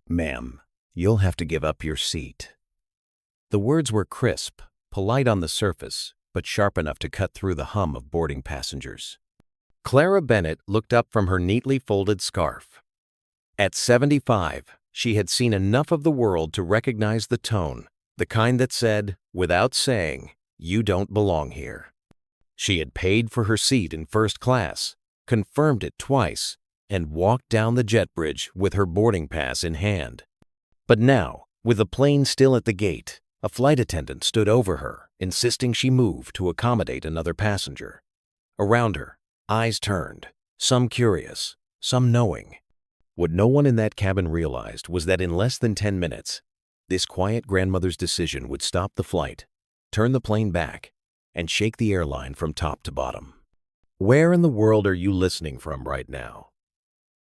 "Ma'am, you'll have to give up your seat." The words were crisp, polite on the surface, but sharp enough to cut through the hum of boarding passengers. Clara Bennett looked up from her neatly folded scarf. At 75, she had seen enough of the world to recognize the tone, the kind that said, without saying, "You don't belong here." She had paid for her seat in first class, confirmed it twice, and walked down the jet bridge with her boarding pass in hand. But now, with the plane still at the gate, a flight attendant stood over her, insisting she move to accommodate another passenger. Around her, eyes turned, some curious, some knowing. What no one in that cabin realized was that in less than 10 minutes, this quiet grandmother's decision would stop the flight, turn the plane back, and shake the airline from top to bottom. Where in the world are you listening from right now?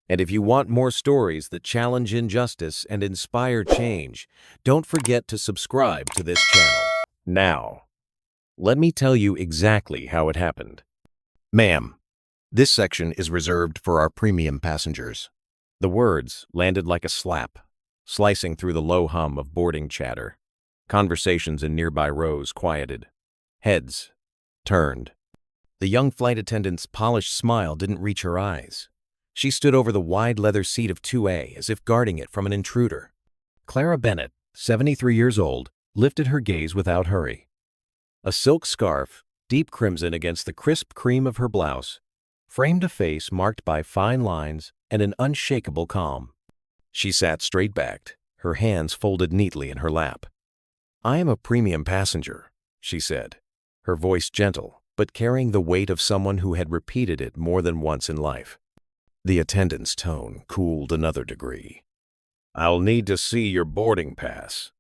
And if you want more stories that challenge injustice and inspire change, don't forget to subscribe to this channel. Now, let me tell you exactly how it happened. Ma'am, this section is reserved for our premium passengers. The words landed like a slap, slicing through the low hum of boarding chatter. Conversations in nearby rows quieted. Heads turned. The young flight attendant's polished smile didn't reach her eyes. She stood over the wide leather seat of 2A as if guarding it from an intruder. Clara Bennett, 73 years old, lifted her gaze without hurry. A silk scarf, deep crimson against the crisp cream of her blouse, framed a face marked by fine lines and an unshakable calm. She sat straight-backed, her hands folded neatly in her lap. "I am a premium passenger," she said, her voice gentle, but carrying the weight of someone who had repeated it more than once in life. The attendant's tone cooled another degree. "I'll need to see your boarding pass."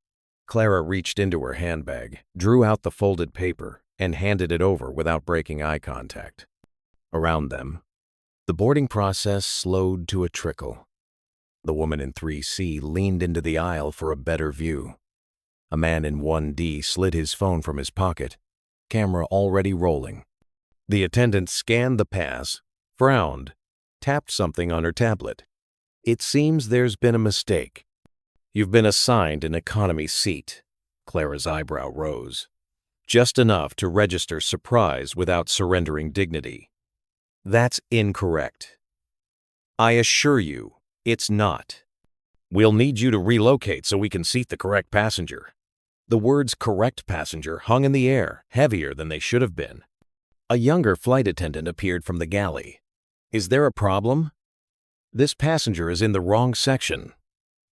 Clara reached into her handbag, drew out the folded paper, and handed it over without breaking eye contact. Around them, the boarding process slowed to a trickle. The woman in 3C leaned into the aisle for a better view. A man in 1D slid his phone from his pocket, camera already rolling. The attendant scanned the pass, frowned, tapped something on her tablet. "It seems there's been a mistake. You've been assigned an economy seat." Clara's eyebrow rose, just enough to register surprise without surrendering dignity. "That's incorrect. I assure you, it's not. We'll need you to relocate so we can seat the correct passenger." The words "correct passenger" hung in the air, heavier than they should have been. A younger flight attendant appeared from the galley. "Is there a problem?" "This passenger is in the wrong section,"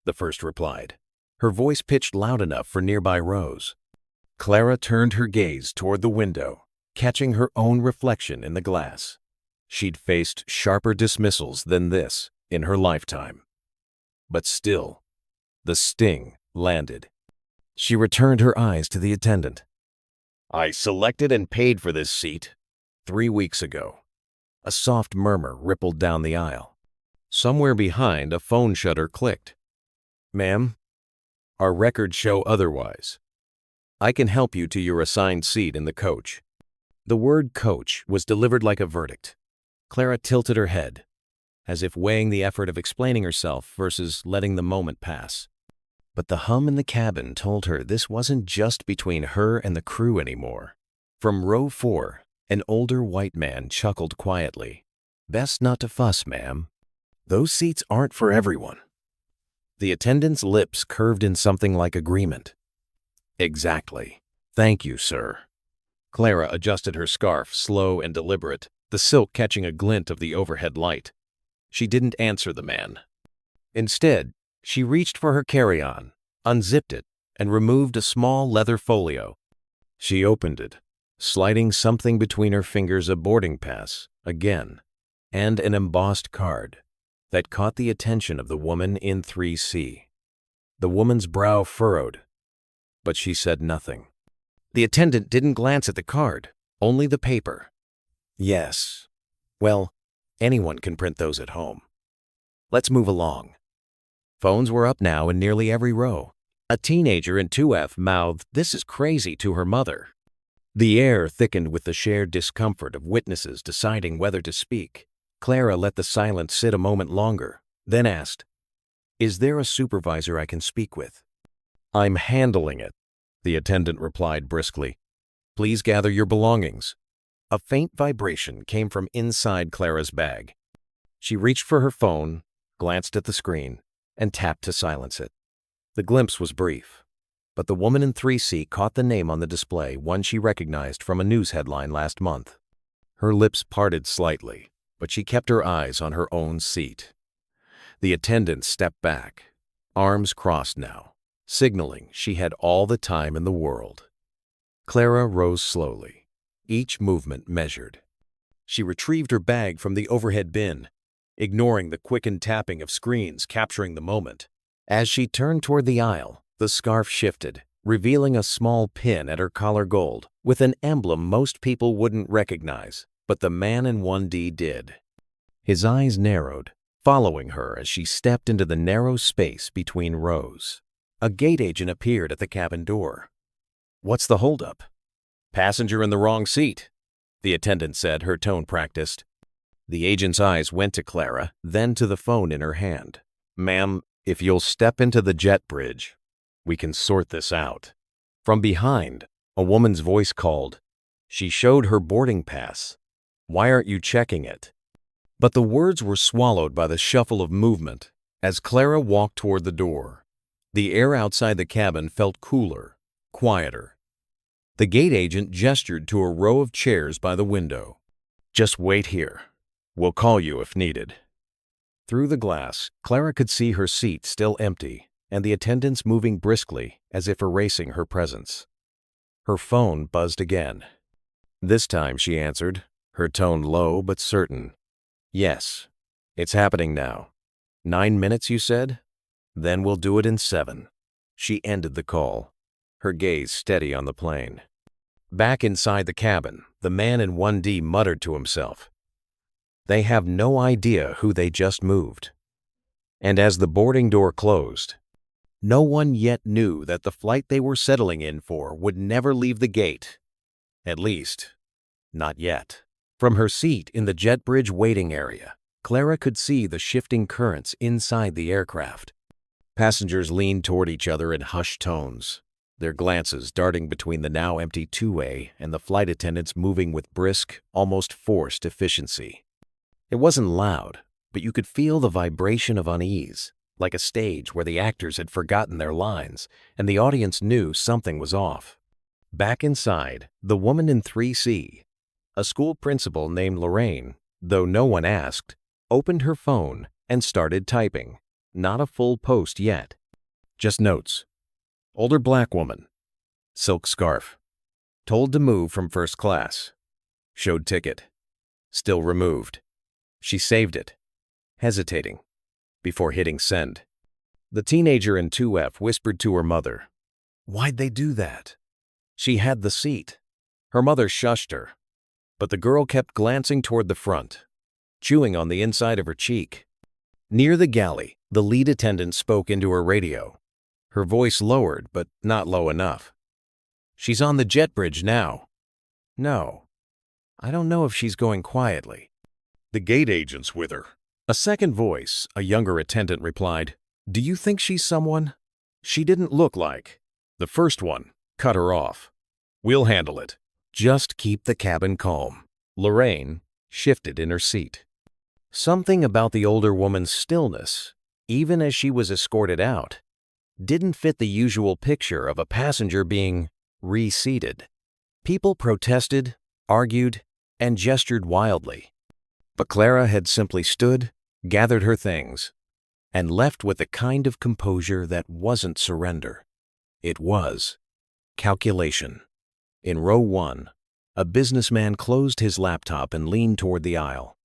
the first replied, her voice pitched loud enough for nearby rows. Clara turned her gaze toward the window, catching her own reflection in the glass. She'd faced sharper dismissals than this in her lifetime. But still, the sting landed. She returned her eyes to the attendant. "I selected and paid for this seat 3 weeks ago." A soft murmur rippled down the aisle. Somewhere behind, a phone shutter clicked. "Ma'am, our records show otherwise. I can help you to your assigned seat in the coach." The word "coach" was delivered like a verdict. Clara tilted her head, as if weighing the effort of explaining herself versus letting the moment pass. But the hum in the cabin told her this wasn't just between her and the crew anymore. From row 4, an older white man chuckled quietly. "Best not to fuss, ma'am. Those seats aren't for everyone." The attendant's lips curved in something like agreement. "Exactly. Thank you, sir." Clara adjusted her scarf, slow and deliberate, the silk catching a glint of the overhead light. She didn't answer the man. Instead, she reached for her carry-on, unzipped it, and removed a small leather folio. She opened it, sliding something between her fingers, a boarding pass, again, and an embossed card that caught the attention of the woman in 3C. The woman's brow furrowed, but she said nothing. The attendant didn't glance at the card, only the paper. "Yes. Well, anyone can print those at home. Let's move along." Phones were up now in nearly every row. A teenager in 2F mouthed, "This is crazy," to her mother. The air thickened with the shared discomfort of witnesses deciding whether to speak. Clara let the silence sit a moment longer, then asked, Is there a supervisor I can speak with? I'm handling it, the attendant replied briskly. Please gather your belongings. A faint vibration came from inside Clara's bag. She reached for her phone, glanced at the screen, and tapped to silence it. The glimpse was brief, but the woman in 3C caught the name on the display, one she recognized from a news headline last month. Her lips parted slightly, but she kept her eyes on her own seat. The attendant stepped back, arms crossed now, signaling she had all the time in the world. Clara rose slowly, each movement measured. She retrieved her bag from the overhead bin, ignoring the quickened tapping of screens capturing the moment. As she turned toward the aisle, the scarf shifted, revealing a small pin at her collar gold with an emblem most people wouldn't recognize, but the man in 1D did. His eyes narrowed, following her as she stepped into the narrow space between rows. A gate agent appeared at the cabin door. What's the holdup? Passenger in the wrong seat, the attendant said, her tone practiced. The agent's eyes went to Clara, then to the phone in her hand. Ma'am, if you'll step into the jet bridge, we can sort this out. From behind, a woman's voice called. She showed her boarding pass. Why aren't you checking it? But the words were swallowed by the shuffle of movement as Clara walked toward the door. The air outside the cabin felt cooler, quieter. The gate agent gestured to a row of chairs by the window. Just wait here. We'll call you if needed. Through the glass, Clara could see her seat still empty and the attendants moving briskly as if erasing her presence. Her phone buzzed again. This time she answered, her tone low but certain. Yes, it's happening now. 9 minutes, you said? Then we'll do it in 7. She ended the call, her gaze steady on the plane. Back inside the cabin, the man in 1D muttered to himself. They have no idea who they just moved. And as the boarding door closed, no one yet knew that the flight they were settling in for would never leave the gate. At least, not yet. From her seat in the jet bridge waiting area, Clara could see the shifting currents inside the aircraft. Passengers leaned toward each other in hushed tones, their glances darting between the now empty 2A and the flight attendants moving with brisk, almost forced efficiency. It wasn't loud, but you could feel the vibration of unease, like a stage where the actors had forgotten their lines and the audience knew something was off. Back inside, the woman in 3C, a school principal named Lorraine, though no one asked, opened her phone and started typing. Not a full post yet. Just notes. Older black woman. Silk scarf. Told to move from first class. Showed ticket. Still removed. She saved it, hesitating, before hitting send. The teenager in 2F whispered to her mother. Why'd they do that? She had the seat. Her mother shushed her, but the girl kept glancing toward the front, chewing on the inside of her cheek. Near the galley, the lead attendant spoke into her radio, her voice lowered but not low enough. She's on the jet bridge now. No, I don't know if she's going quietly. The gate agent's with her. A second voice, a younger attendant, replied, Do you think she's someone? She didn't look like. The first one cut her off. We'll handle it. Just keep the cabin calm. Lorraine shifted in her seat. Something about the older woman's stillness, even as she was escorted out, didn't fit the usual picture of a passenger being reseated. People protested, argued, and gestured wildly. But Clara had simply stood, gathered her things, and left with a kind of composure that wasn't surrender. It was calculation. In row 1, a businessman closed his laptop and leaned toward the aisle.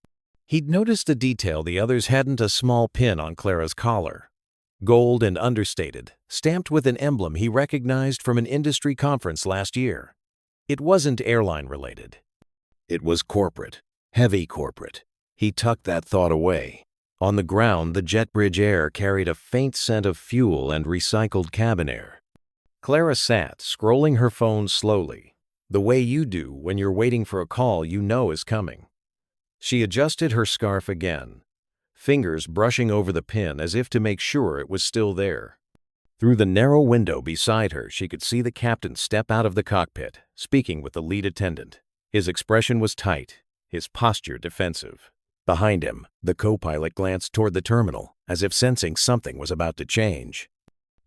He'd noticed a detail the others hadn't: a small pin on Clara's collar. Gold and understated, stamped with an emblem he recognized from an industry conference last year. It wasn't airline related. It was corporate, heavy corporate. He tucked that thought away. On the ground, the jet bridge air carried a faint scent of fuel and recycled cabin air. Clara sat, scrolling her phone slowly, the way you do when you're waiting for a call you know is coming. She adjusted her scarf again, fingers brushing over the pin as if to make sure it was still there. Through the narrow window beside her, she could see the captain step out of the cockpit, speaking with the lead attendant. His expression was tight, his posture defensive. Behind him, the co-pilot glanced toward the terminal, as if sensing something was about to change.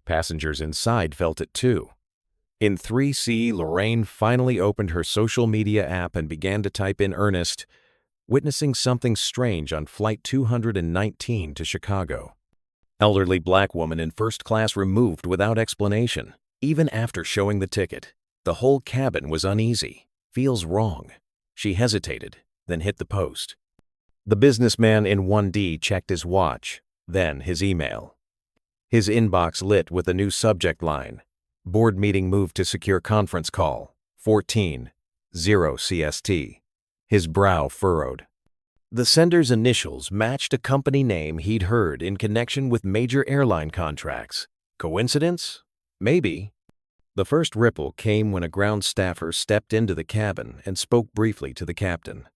Passengers inside felt it too. In 3C, Lorraine finally opened her social media app and began to type in earnest, witnessing something strange on Flight 219 to Chicago. Elderly black woman in first class removed without explanation, even after showing the ticket. The whole cabin was uneasy. Feels wrong. She hesitated, then hit the post. The businessman in 1D checked his watch, then his email. His inbox lit with a new subject line. Board meeting moved to secure conference call, 14:0 CST. His brow furrowed. The sender's initials matched a company name he'd heard in connection with major airline contracts. Coincidence? Maybe. The first ripple came when a ground staffer stepped into the cabin and spoke briefly to the captain.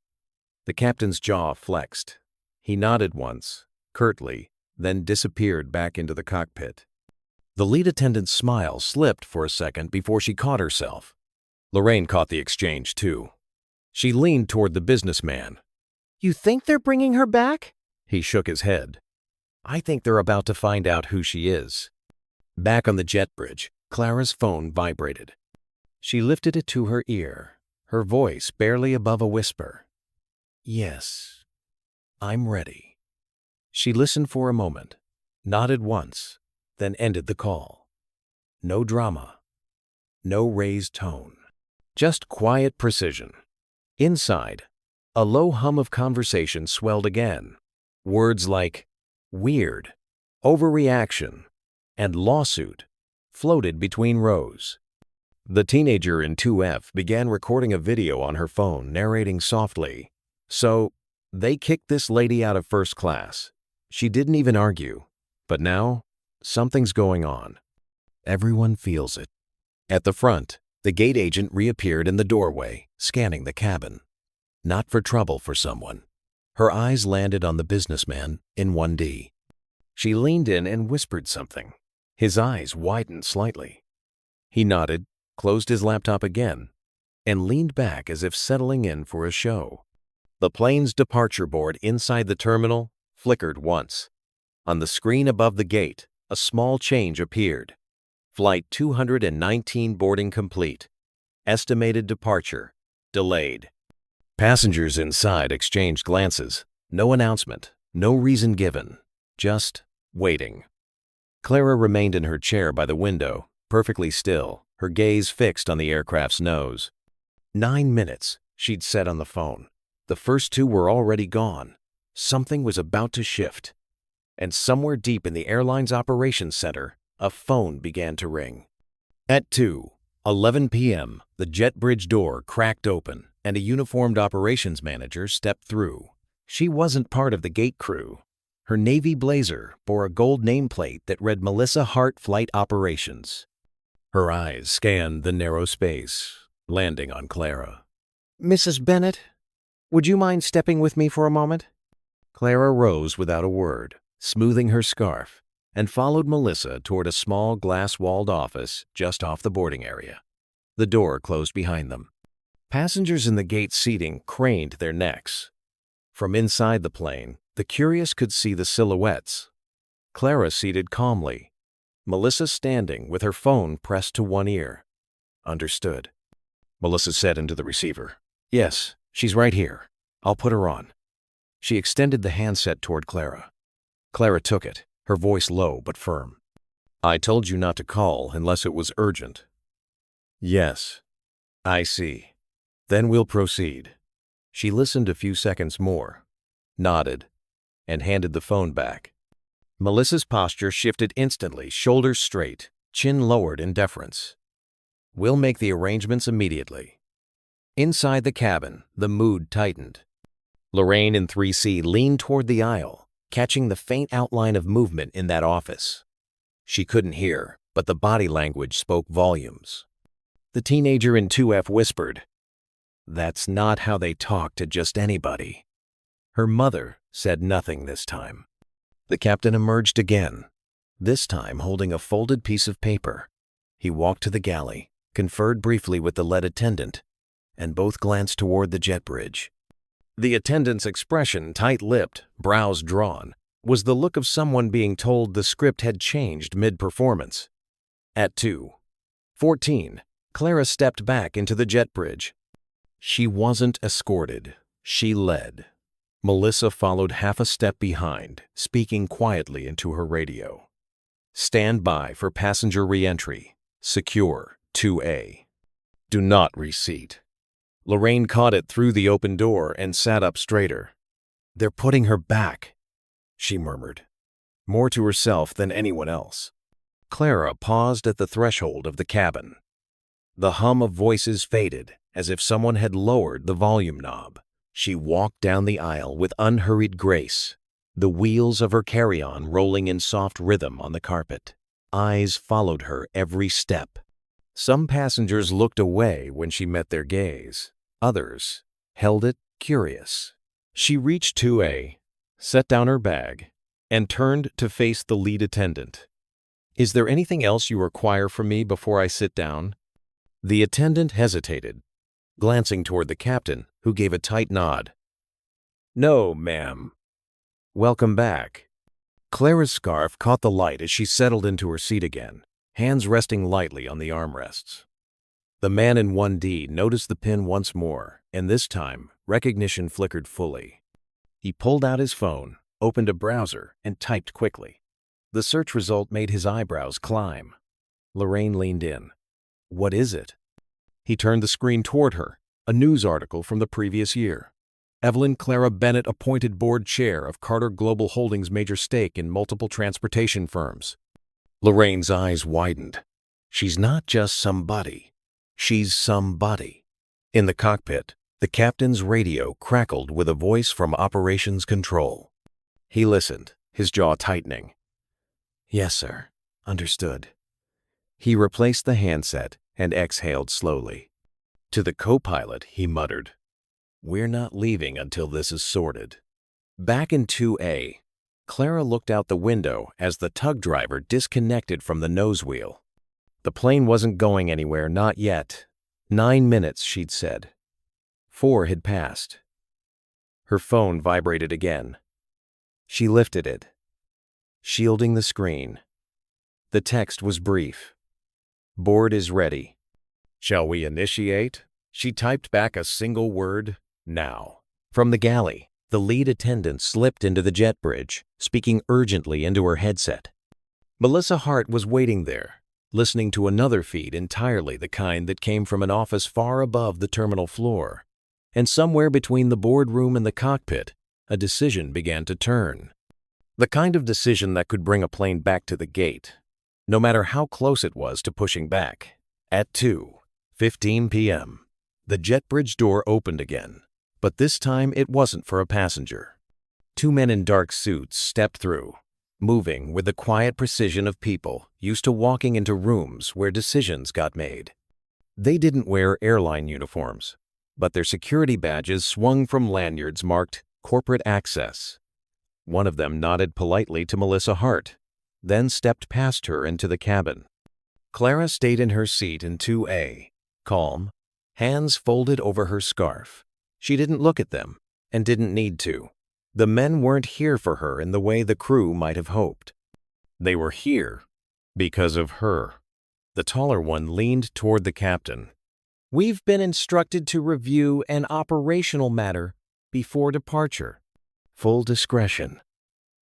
The captain's jaw flexed. He nodded once, curtly, then disappeared back into the cockpit. The lead attendant's smile slipped for a second before she caught herself. Lorraine caught the exchange too. She leaned toward the businessman. "You think they're bringing her back?" He shook his head. "I think they're about to find out who she is." Back on the jet bridge, Clara's phone vibrated. She lifted it to her ear, her voice barely above a whisper. "Yes, I'm ready." She listened for a moment, nodded once, then ended the call. No drama, no raised tone, just quiet precision. Inside, a low hum of conversation swelled again. Words like weird, overreaction, and lawsuit floated between rows. The teenager in 2F began recording a video on her phone, narrating softly. "So, they kicked this lady out of first class. She didn't even argue. But now, something's going on. Everyone feels it." At the front, the gate agent reappeared in the doorway, scanning the cabin. Not for trouble for someone. Her eyes landed on the businessman in 1D. She leaned in and whispered something. His eyes widened slightly. He nodded, closed his laptop again, and leaned back as if settling in for a show. The plane's departure board inside the terminal flickered once. On the screen above the gate, a small change appeared. Flight 219 boarding complete. Estimated departure delayed. Passengers inside exchanged glances. No announcement, no reason given, just waiting. Clara remained in her chair by the window, perfectly still, her gaze fixed on the aircraft's nose. 9 minutes, she'd said on the phone. The first 2 were already gone. Something was about to shift. And somewhere deep in the airline's operations center, a phone began to ring. At 2:11 p.m., the jet bridge door cracked open, and a uniformed operations manager stepped through. She wasn't part of the gate crew. Her navy blazer bore a gold nameplate that read Melissa Hart Flight Operations. Her eyes scanned the narrow space, landing on Clara. "Mrs. Bennett, would you mind stepping with me for a moment?" Clara rose without a word, smoothing her scarf, and followed Melissa toward a small glass-walled office just off the boarding area. The door closed behind them. Passengers in the gate seating craned their necks. From inside the plane, the curious could see the silhouettes. Clara seated calmly, Melissa standing with her phone pressed to one ear. "Understood," Melissa said into the receiver. "Yes, she's right here. I'll put her on." She extended the handset toward Clara. Clara took it, her voice low but firm. "I told you not to call unless it was urgent." "Yes, I see. Then we'll proceed." She listened a few seconds more, nodded, and handed the phone back. Melissa's posture shifted instantly, shoulders straight, chin lowered in deference. "We'll make the arrangements immediately." Inside the cabin, the mood tightened. Lorraine in 3C leaned toward the aisle, catching the faint outline of movement in that office. She couldn't hear, but the body language spoke volumes. The teenager in 2F whispered, "That's not how they talk to just anybody." Her mother, said nothing this time. The captain emerged again, this time holding a folded piece of paper. He walked to the galley, conferred briefly with the lead attendant, and both glanced toward the jet bridge. The attendant's expression, tight-lipped, brows drawn, was the look of someone being told the script had changed mid-performance. At 2:14, Clara stepped back into the jet bridge. She wasn't escorted. She led. Melissa followed half a step behind, speaking quietly into her radio. "Stand by for passenger re-entry. Secure 2A. Do not reseat." Lorraine caught it through the open door and sat up straighter. "They're putting her back," she murmured, more to herself than anyone else. Clara paused at the threshold of the cabin. The hum of voices faded, as if someone had lowered the volume knob. She walked down the aisle with unhurried grace, the wheels of her carry-on rolling in soft rhythm on the carpet. Eyes followed her every step. Some passengers looked away when she met their gaze. Others held it, curious. She reached 2A, set down her bag, and turned to face the lead attendant. "Is there anything else you require from me before I sit down?" The attendant hesitated, glancing toward the captain, who gave a tight nod. "No, ma'am." "Welcome back." Clara's scarf caught the light as she settled into her seat again, hands resting lightly on the armrests. The man in 1D noticed the pin once more, and this time, recognition flickered fully. He pulled out his phone, opened a browser, and typed quickly. The search result made his eyebrows climb. Lorraine leaned in. "What is it?" He turned the screen toward her, a news article from the previous year. Evelyn Clara Bennett appointed board chair of Carter Global Holdings' major stake in multiple transportation firms. Lorraine's eyes widened. She's not just somebody. She's somebody. In the cockpit, the captain's radio crackled with a voice from operations control. He listened, his jaw tightening. "Yes, sir. Understood." He replaced the handset and exhaled slowly. To the co-pilot, he muttered, "We're not leaving until this is sorted." Back in 2A, Clara looked out the window as the tug driver disconnected from the nose wheel. The plane wasn't going anywhere, not yet. 9 minutes, she'd said. 4 had passed. Her phone vibrated again. She lifted it, shielding the screen. The text was brief. "Board is ready." "Shall we initiate?" She typed back a single word, "Now." From the galley, the lead attendant slipped into the jet bridge, speaking urgently into her headset. Melissa Hart was waiting there, listening to another feed entirely the kind that came from an office far above the terminal floor. And somewhere between the boardroom and the cockpit, a decision began to turn. The kind of decision that could bring a plane back to the gate, no matter how close it was to pushing back. At 2:15 p.m., the jet bridge door opened again, but this time it wasn't for a passenger. 2 men in dark suits stepped through, moving with the quiet precision of people used to walking into rooms where decisions got made. They didn't wear airline uniforms, but their security badges swung from lanyards marked Corporate Access. One of them nodded politely to Melissa Hart, then stepped past her into the cabin. Clara stayed in her seat in 2A, calm, hands folded over her scarf. She didn't look at them, and didn't need to. The men weren't here for her in the way the crew might have hoped. They were here because of her. The taller one leaned toward the captain. "We've been instructed to review an operational matter before departure." Full discretion.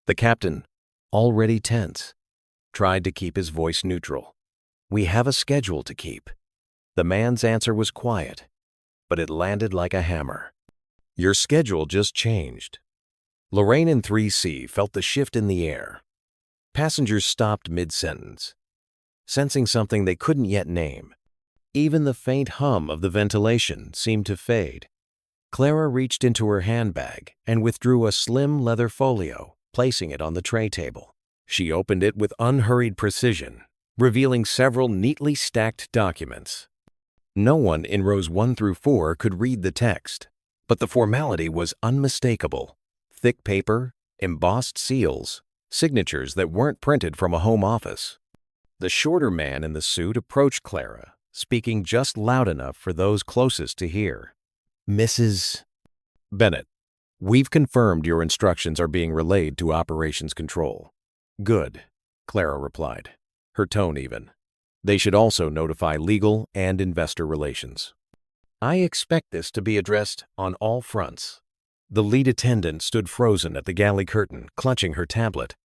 The captain, already tense, tried to keep his voice neutral. "We have a schedule to keep." The man's answer was quiet, but it landed like a hammer. "Your schedule just changed." Lorraine in 3C felt the shift in the air. Passengers stopped mid-sentence, sensing something they couldn't yet name. Even the faint hum of the ventilation seemed to fade. Clara reached into her handbag and withdrew a slim leather folio, placing it on the tray table. She opened it with unhurried precision, revealing several neatly stacked documents. No one in rows 1 through 4 could read the text, but the formality was unmistakable. Thick paper, embossed seals, signatures that weren't printed from a home office. The shorter man in the suit approached Clara, speaking just loud enough for those closest to hear. "Mrs. Bennett, we've confirmed your instructions are being relayed to Operations Control." "Good," Clara replied, her tone even. "They should also notify legal and investor relations." "I expect this to be addressed on all fronts." The lead attendant stood frozen at the galley curtain, clutching her tablet.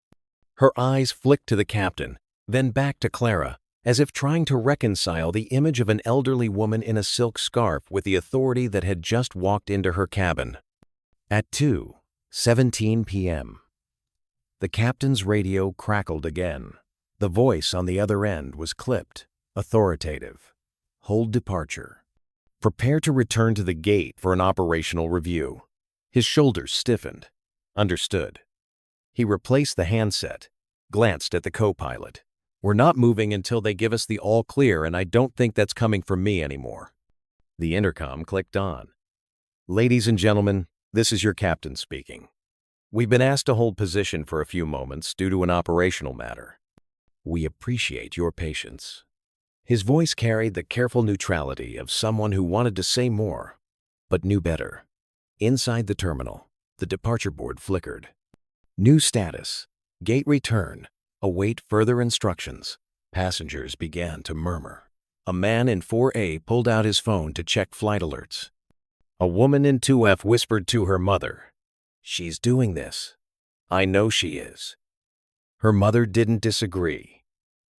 Her eyes flicked to the captain, then back to Clara, as if trying to reconcile the image of an elderly woman in a silk scarf with the authority that had just walked into her cabin. At 2:17 p.m., the captain's radio crackled again. The voice on the other end was clipped, authoritative. "Hold departure. Prepare to return to the gate for an operational review." His shoulders stiffened. "Understood." He replaced the handset, glanced at the co-pilot. "We're not moving until they give us the all clear, and I don't think that's coming from me anymore." The intercom clicked on. "Ladies and gentlemen, this is your captain speaking. We've been asked to hold position for a few moments due to an operational matter. We appreciate your patience." His voice carried the careful neutrality of someone who wanted to say more, but knew better. Inside the terminal, the departure board flickered. "New status. Gate return. Await further instructions." Passengers began to murmur. A man in 4A pulled out his phone to check flight alerts. A woman in 2F whispered to her mother, "She's doing this. I know she is." Her mother didn't disagree.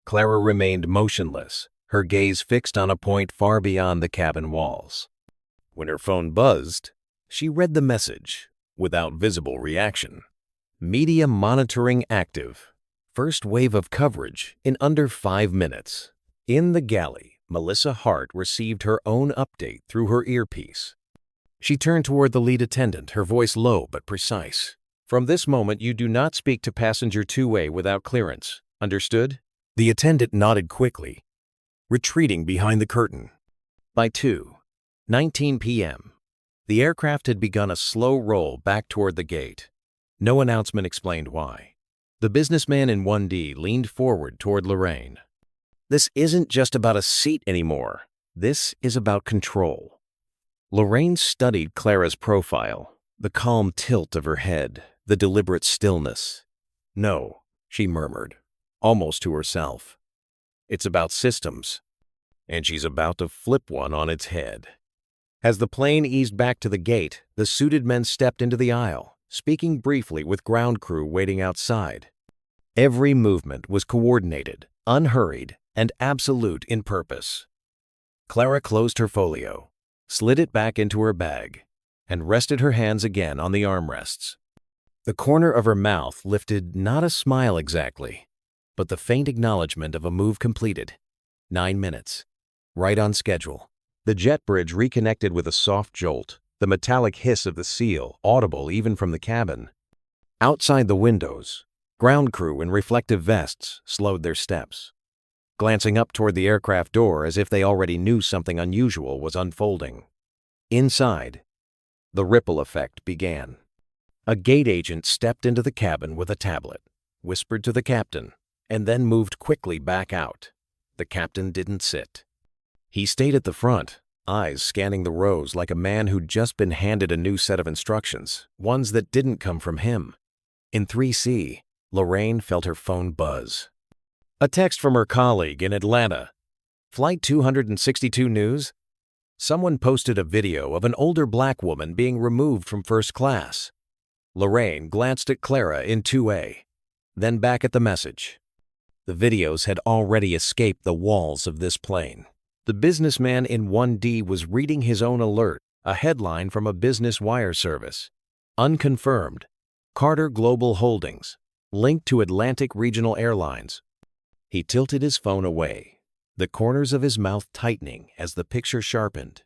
Clara remained motionless, her gaze fixed on a point far beyond the cabin walls. When her phone buzzed, she read the message, without visible reaction. "Media monitoring active. First wave of coverage in under 5 minutes." In the galley, Melissa Hart received her own update through her earpiece. She turned toward the lead attendant, her voice low but precise. "From this moment, you do not speak to passenger 2A without clearance. Understood?" The attendant nodded quickly, retreating behind the curtain. By 2:19 p.m., the aircraft had begun a slow roll back toward the gate. No announcement explained why. The businessman in 1D leaned forward toward Lorraine. "This isn't just about a seat anymore. This is about control." Lorraine studied Clara's profile, the calm tilt of her head, the deliberate stillness. "No," she murmured, almost to herself. "It's about systems." And she's about to flip one on its head. As the plane eased back to the gate, the suited men stepped into the aisle, speaking briefly with ground crew waiting outside. Every movement was coordinated, unhurried, and absolute in purpose. Clara closed her folio, slid it back into her bag, and rested her hands again on the armrests. The corner of her mouth lifted not a smile exactly, but the faint acknowledgement of a move completed. 9 minutes. Right on schedule. The jet bridge reconnected with a soft jolt, the metallic hiss of the seal audible even from the cabin. Outside the windows, ground crew in reflective vests slowed their steps, glancing up toward the aircraft door as if they already knew something unusual was unfolding. Inside, the ripple effect began. A gate agent stepped into the cabin with a tablet, whispered to the captain, and then moved quickly back out. The captain didn't sit. He stayed at the front, eyes scanning the rows like a man who'd just been handed a new set of instructions, ones that didn't come from him. In 3C, Lorraine felt her phone buzz. A text from her colleague in Atlanta. "Flight 262 News?" Someone posted a video of an older black woman being removed from first class. Lorraine glanced at Clara in 2A, then back at the message. The videos had already escaped the walls of this plane. The businessman in 1D was reading his own alert, a headline from a business wire service. Unconfirmed. Carter Global Holdings, linked to Atlantic Regional Airlines. He tilted his phone away, the corners of his mouth tightening as the picture sharpened.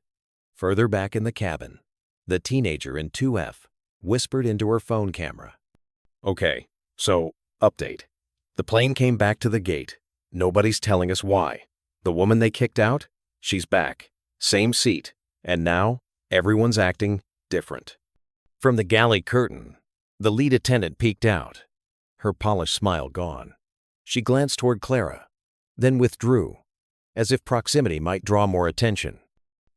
Further back in the cabin, the teenager in 2F whispered into her phone camera. "Okay, so, update. The plane came back to the gate. Nobody's telling us why. The woman they kicked out, she's back. Same seat. And now, everyone's acting different." From the galley curtain, The lead attendant peeked out, her polished smile gone. She glanced toward Clara, then withdrew, as if proximity might draw more attention.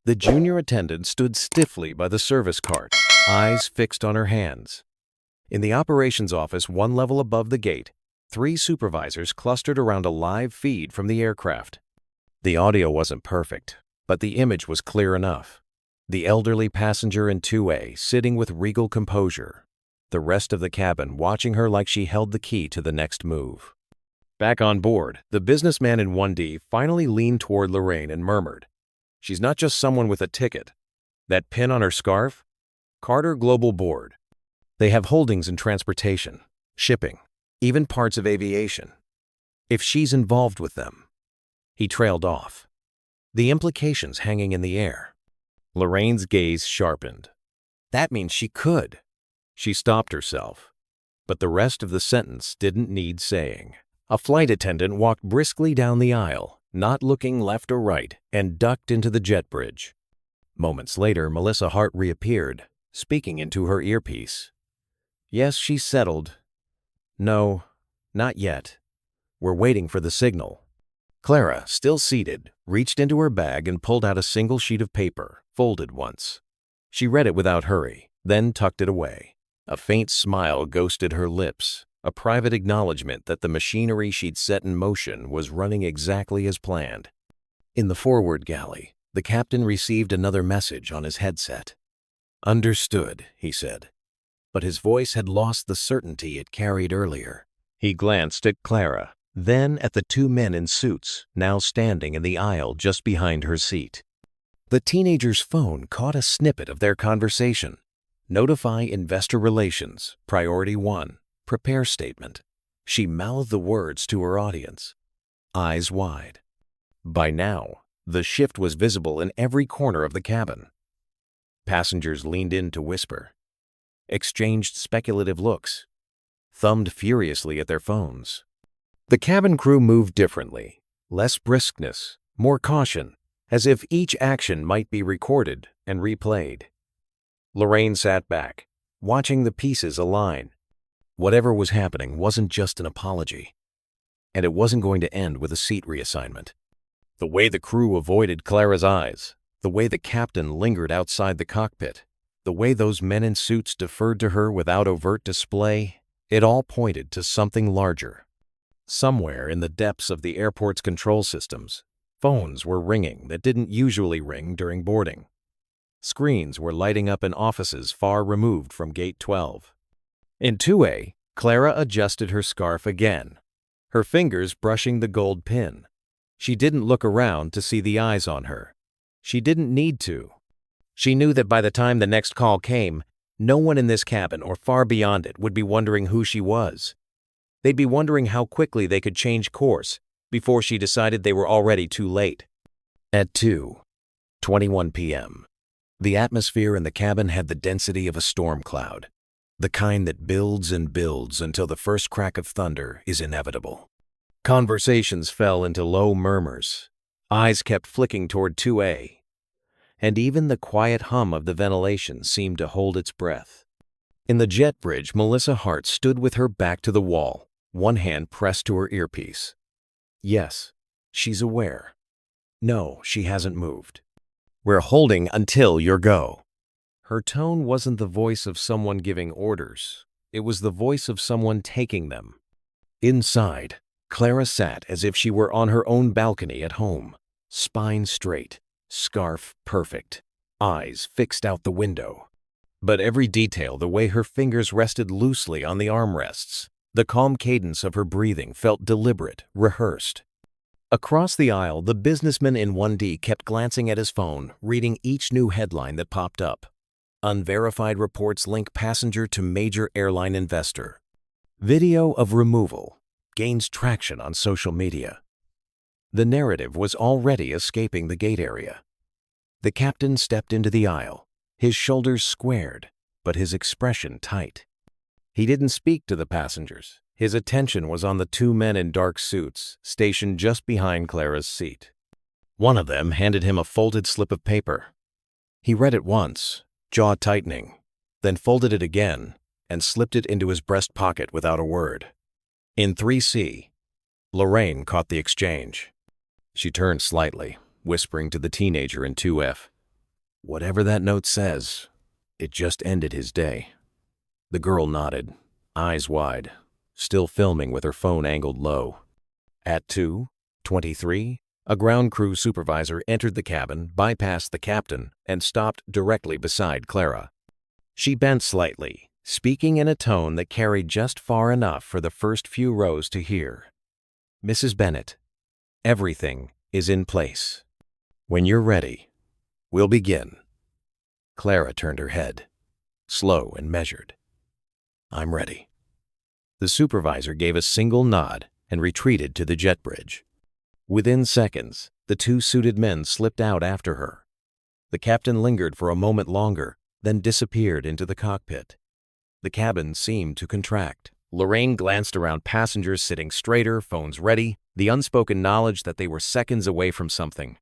The junior attendant stood stiffly by the service cart, eyes fixed on her hands. In the operations office, one level above the gate, 3 supervisors clustered around a live feed from the aircraft. The audio wasn't perfect, but the image was clear enough. The elderly passenger in 2A sitting with regal composure, the rest of the cabin watching her like she held the key to the next move. Back on board, the businessman in 1D finally leaned toward Lorraine and murmured, "She's not just someone with a ticket. That pin on her scarf? Carter Global Board. They have holdings in transportation, shipping, even parts of aviation. If she's involved with them." He trailed off, the implications hanging in the air. Lorraine's gaze sharpened. That means she could. She stopped herself, but the rest of the sentence didn't need saying. A flight attendant walked briskly down the aisle, not looking left or right, and ducked into the jet bridge. Moments later, Melissa Hart reappeared, speaking into her earpiece. "Yes, she's settled." "No, not yet. We're waiting for the signal." Clara, still seated, reached into her bag and pulled out a single sheet of paper, folded once. She read it without hurry, then tucked it away. A faint smile ghosted her lips, a private acknowledgement that the machinery she'd set in motion was running exactly as planned. In the forward galley, the captain received another message on his headset. "Understood," he said, but his voice had lost the certainty it carried earlier. He glanced at Clara, then at the 2 men in suits, now standing in the aisle just behind her seat. The teenager's phone caught a snippet of their conversation. "Notify Investor Relations, Priority 1, prepare statement." She mouthed the words to her audience, eyes wide. By now, the shift was visible in every corner of the cabin. Passengers leaned in to whisper, exchanged speculative looks, thumbed furiously at their phones. The cabin crew moved differently, less briskness, more caution, as if each action might be recorded and replayed. Lorraine sat back, watching the pieces align. Whatever was happening wasn't just an apology, and it wasn't going to end with a seat reassignment. The way the crew avoided Clara's eyes, the way the captain lingered outside the cockpit, the way those men in suits deferred to her without overt display, it all pointed to something larger. Somewhere in the depths of the airport's control systems, phones were ringing that didn't usually ring during boarding. Screens were lighting up in offices far removed from Gate 12. In 2A, Clara adjusted her scarf again, her fingers brushing the gold pin. She didn't look around to see the eyes on her. She didn't need to. She knew that by the time the next call came, no one in this cabin or far beyond it would be wondering who she was. They'd be wondering how quickly they could change course before she decided they were already too late. At 2:21 p.m., the atmosphere in the cabin had the density of a storm cloud, the kind that builds and builds until the first crack of thunder is inevitable. Conversations fell into low murmurs. Eyes kept flicking toward 2A, and even the quiet hum of the ventilation seemed to hold its breath. In the jet bridge, Melissa Hart stood with her back to the wall, one hand pressed to her earpiece. Yes, she's aware. No, she hasn't moved. "We're holding until your go." Her tone wasn't the voice of someone giving orders. It was the voice of someone taking them. Inside, Clara sat as if she were on her own balcony at home, spine straight, scarf perfect, eyes fixed out the window. But every detail, the way her fingers rested loosely on the armrests, the calm cadence of her breathing felt deliberate, rehearsed. Across the aisle, the businessman in 1D kept glancing at his phone, reading each new headline that popped up. Unverified reports link passenger to major airline investor. Video of removal gains traction on social media. The narrative was already escaping the gate area. The captain stepped into the aisle, his shoulders squared, but his expression tight. He didn't speak to the passengers. His attention was on the 2 men in dark suits, stationed just behind Clara's seat. One of them handed him a folded slip of paper. He read it once, jaw tightening, then folded it again, and slipped it into his breast pocket without a word. In 3C, Lorraine caught the exchange. She turned slightly, whispering to the teenager in 2F. Whatever that note says, it just ended his day. The girl nodded, eyes wide, still filming with her phone angled low. At 2:23, a ground crew supervisor entered the cabin, bypassed the captain, and stopped directly beside Clara. She bent slightly, speaking in a tone that carried just far enough for the first few rows to hear. Mrs. Bennett, everything is in place. When you're ready, we'll begin. Clara turned her head, slow and measured. I'm ready. The supervisor gave a single nod and retreated to the jet bridge. Within seconds, the two suited men slipped out after her. The captain lingered for a moment longer, then disappeared into the cockpit. The cabin seemed to contract. Lorraine glanced around, passengers sitting straighter, phones ready, the unspoken knowledge that they were seconds away from something.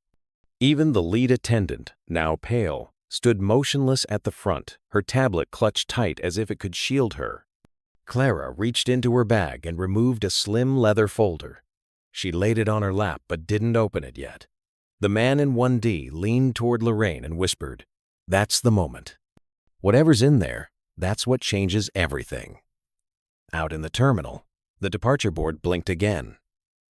Even the lead attendant, now pale, stood motionless at the front, her tablet clutched tight as if it could shield her. Clara reached into her bag and removed a slim leather folder. She laid it on her lap but didn't open it yet. The man in 1D leaned toward Lorraine and whispered, "That's the moment. Whatever's in there, that's what changes everything." Out in the terminal, the departure board blinked again.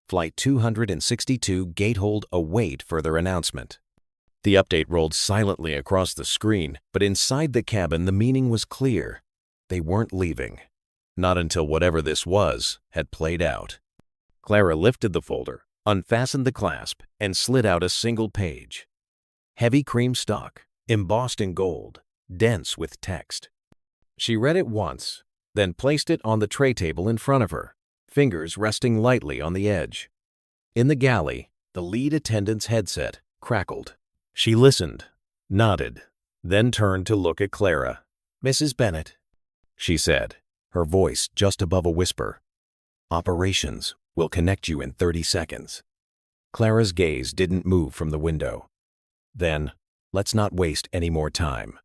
Flight 262 gatehold await further announcement. The update rolled silently across the screen, but inside the cabin the meaning was clear. They weren't leaving. Not until whatever this was had played out. Clara lifted the folder, unfastened the clasp, and slid out a single page. Heavy cream stock, embossed in gold, dense with text. She read it once, then placed it on the tray table in front of her, fingers resting lightly on the edge. In the galley, the lead attendant's headset crackled. She listened, nodded, then turned to look at Clara. "Mrs. Bennett," she said, her voice just above a whisper. "Operations will connect you in 30 seconds. Clara's gaze didn't move from the window. Then, let's not waste any more time.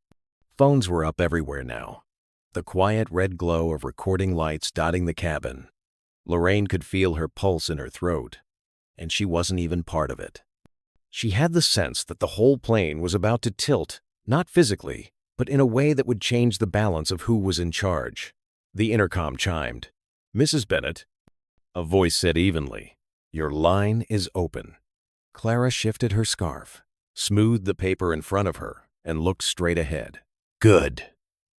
Phones were up everywhere now. The quiet red glow of recording lights dotting the cabin. Lorraine could feel her pulse in her throat, and she wasn't even part of it. She had the sense that the whole plane was about to tilt, not physically, but in a way that would change the balance of who was in charge. The intercom chimed. "Mrs. Bennett," a voice said evenly, "your line is open." Clara shifted her scarf, smoothed the paper in front of her, and looked straight ahead. "Good,"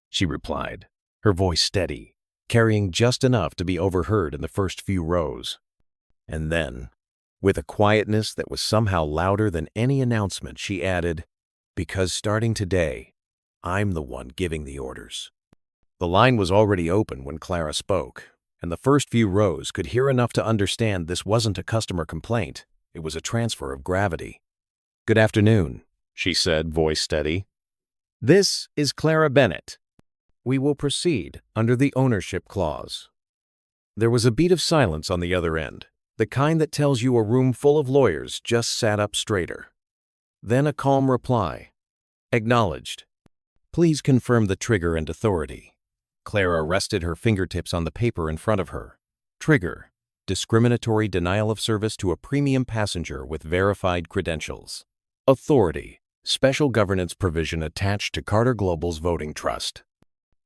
she replied, her voice steady, carrying just enough to be overheard in the first few rows. And then, with a quietness that was somehow louder than any announcement, she added, "Because starting today, I'm the one giving the orders." The line was already open when Clara spoke, and the first few rows could hear enough to understand this wasn't a customer complaint, it was a transfer of gravity. "Good afternoon," she said, voice steady. "This is Clara Bennett. We will proceed under the ownership clause." There was a beat of silence on the other end, the kind that tells you a room full of lawyers just sat up straighter. Then a calm reply. "Acknowledged. Please confirm the trigger and authority." Clara rested her fingertips on the paper in front of her. Trigger: discriminatory denial of service to a premium passenger with verified credentials. Authority: special governance provision attached to Carter Global's voting trust.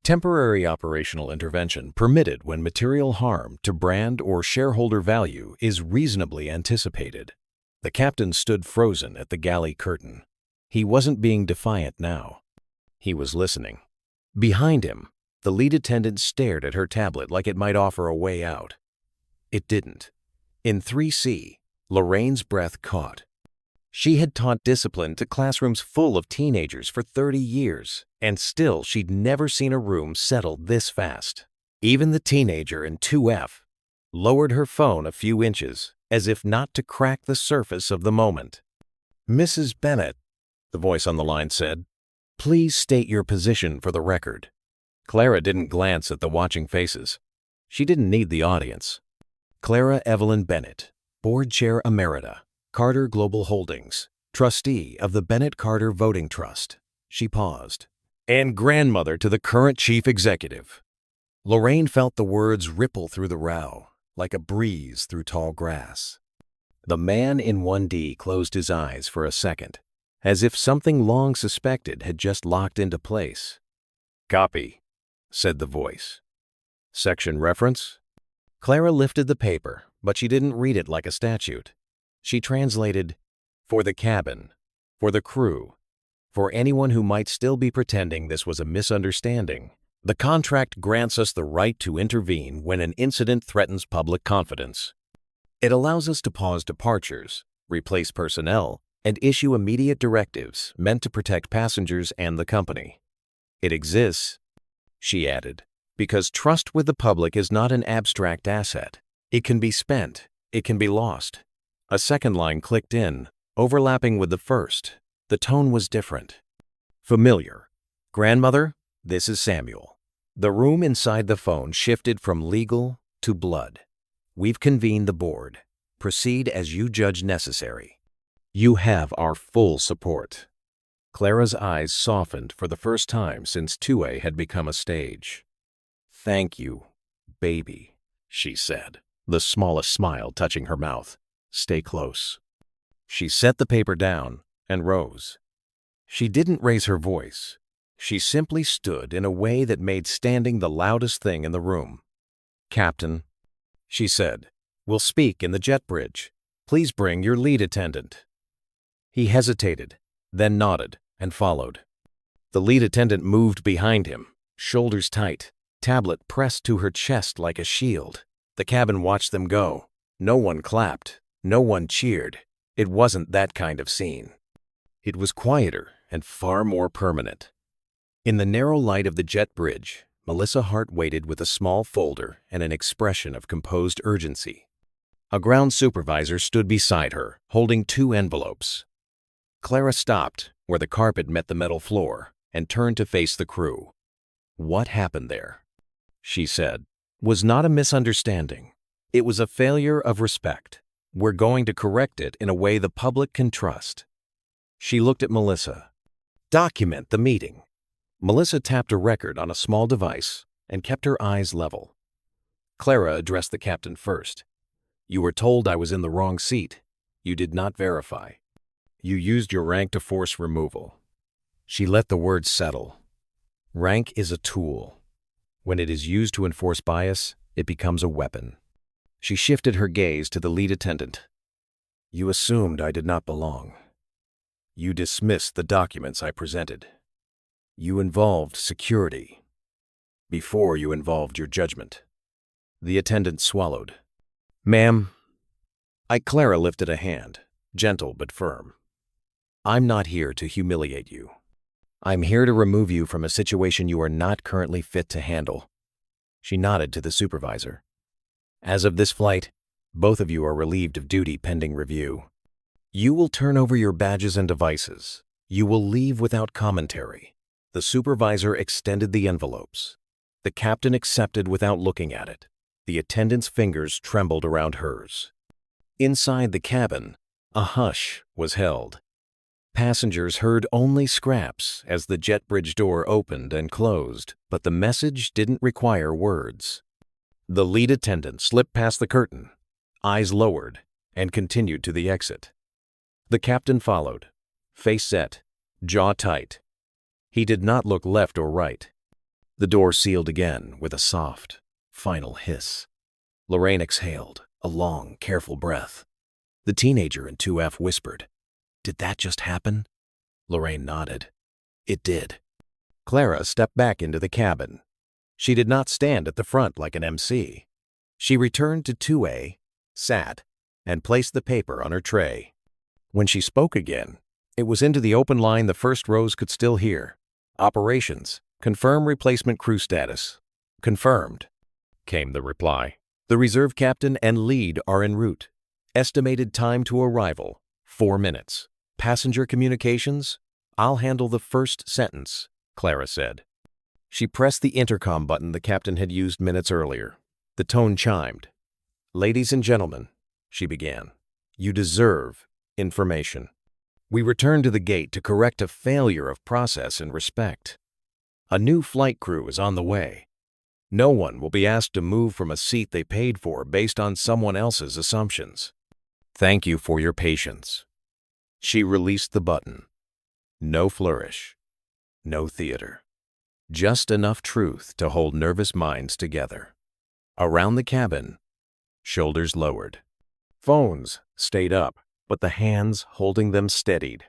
Temporary operational intervention permitted when material harm to brand or shareholder value is reasonably anticipated. The captain stood frozen at the galley curtain. He wasn't being defiant now. He was listening. Behind him, the lead attendant stared at her tablet like it might offer a way out. It didn't. In 3C, Lorraine's breath caught. She had taught discipline to classrooms full of teenagers for 30 years, and still she'd never seen a room settle this fast. Even the teenager in 2F lowered her phone a few inches, as if not to crack the surface of the moment. "Mrs. Bennett," the voice on the line said, "please state your position for the record." Clara didn't glance at the watching faces. She didn't need the audience. "Clara Evelyn Bennett, Board Chair Emerita, Carter Global Holdings, trustee of the Bennett Carter Voting Trust." She paused. "And grandmother to the current chief executive." Lorraine felt the words ripple through the row, like a breeze through tall grass. The man in 1D closed his eyes for a second, as if something long suspected had just locked into place. "Copy," said the voice. "Section reference?" Clara lifted the paper, but she didn't read it like a statute. She translated, "For the cabin, for the crew, for anyone who might still be pretending this was a misunderstanding. The contract grants us the right to intervene when an incident threatens public confidence. It allows us to pause departures, replace personnel, and issue immediate directives meant to protect passengers and the company. It exists," she added, "because trust with the public is not an abstract asset. It can be spent. It can be lost." A second line clicked in, overlapping with the first. The tone was different. Familiar. "Grandmother, this is Samuel." The room inside the phone shifted from legal to blood. "We've convened the board. Proceed as you judge necessary. You have our full support." Clara's eyes softened for the first time since 2A had become a stage. "Thank you, baby," she said, the smallest smile touching her mouth. "Stay close." She set the paper down and rose. She didn't raise her voice. She simply stood in a way that made standing the loudest thing in the room. "Captain," she said, "will speak in the jet bridge. Please bring your lead attendant." He hesitated, then nodded and followed. The lead attendant moved behind him, shoulders tight, tablet pressed to her chest like a shield. The cabin watched them go. No one clapped. No one cheered. It wasn't that kind of scene. It was quieter and far more permanent. In the narrow light of the jet bridge, Melissa Hart waited with a small folder and an expression of composed urgency. A ground supervisor stood beside her, holding 2 envelopes. Clara stopped where the carpet met the metal floor and turned to face the crew. "What happened there," she said, "was not a misunderstanding. It was a failure of respect. We're going to correct it in a way the public can trust." She looked at Melissa. "Document the meeting." Melissa tapped a record on a small device and kept her eyes level. Clara addressed the captain first. "You were told I was in the wrong seat. You did not verify. You used your rank to force removal." She let the words settle. Rank is a tool. When it is used to enforce bias, it becomes a weapon. She shifted her gaze to the lead attendant. "You assumed I did not belong. You dismissed the documents I presented. You involved security before you involved your judgment." The attendant swallowed. "Ma'am," Clara lifted a hand, gentle but firm. "I'm not here to humiliate you. I'm here to remove you from a situation you are not currently fit to handle." She nodded to the supervisor. "As of this flight, both of you are relieved of duty pending review. You will turn over your badges and devices. You will leave without commentary." The supervisor extended the envelopes. The captain accepted without looking at it. The attendant's fingers trembled around hers. Inside the cabin, a hush was held. Passengers heard only scraps as the jet bridge door opened and closed, but the message didn't require words. The lead attendant slipped past the curtain, eyes lowered, and continued to the exit. The captain followed, face set, jaw tight. He did not look left or right. The door sealed again with a soft, final hiss. Lorraine exhaled, a long, careful breath. The teenager in 2F whispered, "Did that just happen?" Lorraine nodded. It did. Clara stepped back into the cabin. She did not stand at the front like an MC. She returned to 2A, sat, and placed the paper on her tray. When she spoke again, it was into the open line the first rows could still hear. "Operations. Confirm replacement crew status." "Confirmed," came the reply. "The reserve captain and lead are en route. Estimated time to arrival, 4 minutes. Passenger communications? I'll handle the first sentence," Clara said. She pressed the intercom button the captain had used minutes earlier. The tone chimed. "Ladies and gentlemen," she began, "you deserve information. We return to the gate to correct a failure of process and respect. A new flight crew is on the way. No one will be asked to move from a seat they paid for based on someone else's assumptions. Thank you for your patience. She released the button. No flourish. No theater. Just enough truth to hold nervous minds together. Around the cabin, shoulders lowered. Phones stayed up, but the hands holding them steadied.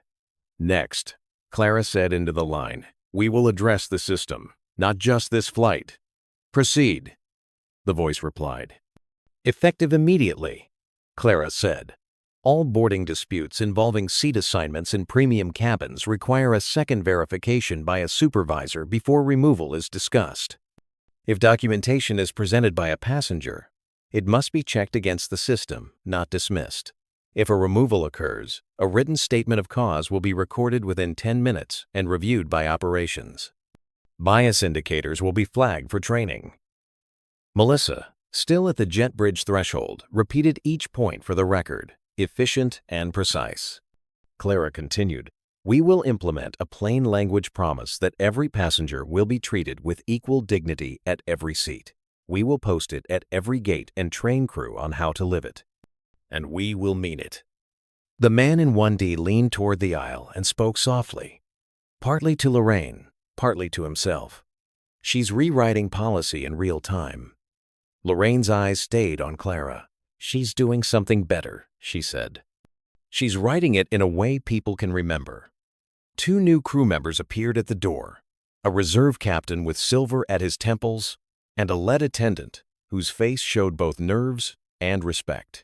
Next, Clara said into the line, "We will address the system, not just this flight." "Proceed," the voice replied. "Effective immediately," Clara said. All boarding disputes involving seat assignments in premium cabins require a second verification by a supervisor before removal is discussed. If documentation is presented by a passenger, it must be checked against the system, not dismissed. If a removal occurs, a written statement of cause will be recorded within 10 minutes and reviewed by operations. Bias indicators will be flagged for training. Melissa, still at the jet bridge threshold, repeated each point for the record, efficient and precise. Clara continued, "We will implement a plain language promise that every passenger will be treated with equal dignity at every seat. We will post it at every gate and train crew on how to live it. And we will mean it." The man in 1D leaned toward the aisle and spoke softly, partly to Lorraine, partly to himself. "She's rewriting policy in real time." Lorraine's eyes stayed on Clara. "She's doing something better," she said. "She's writing it in a way people can remember." 2 new crew members appeared at the door, a reserve captain with silver at his temples and a lead attendant whose face showed both nerves and respect.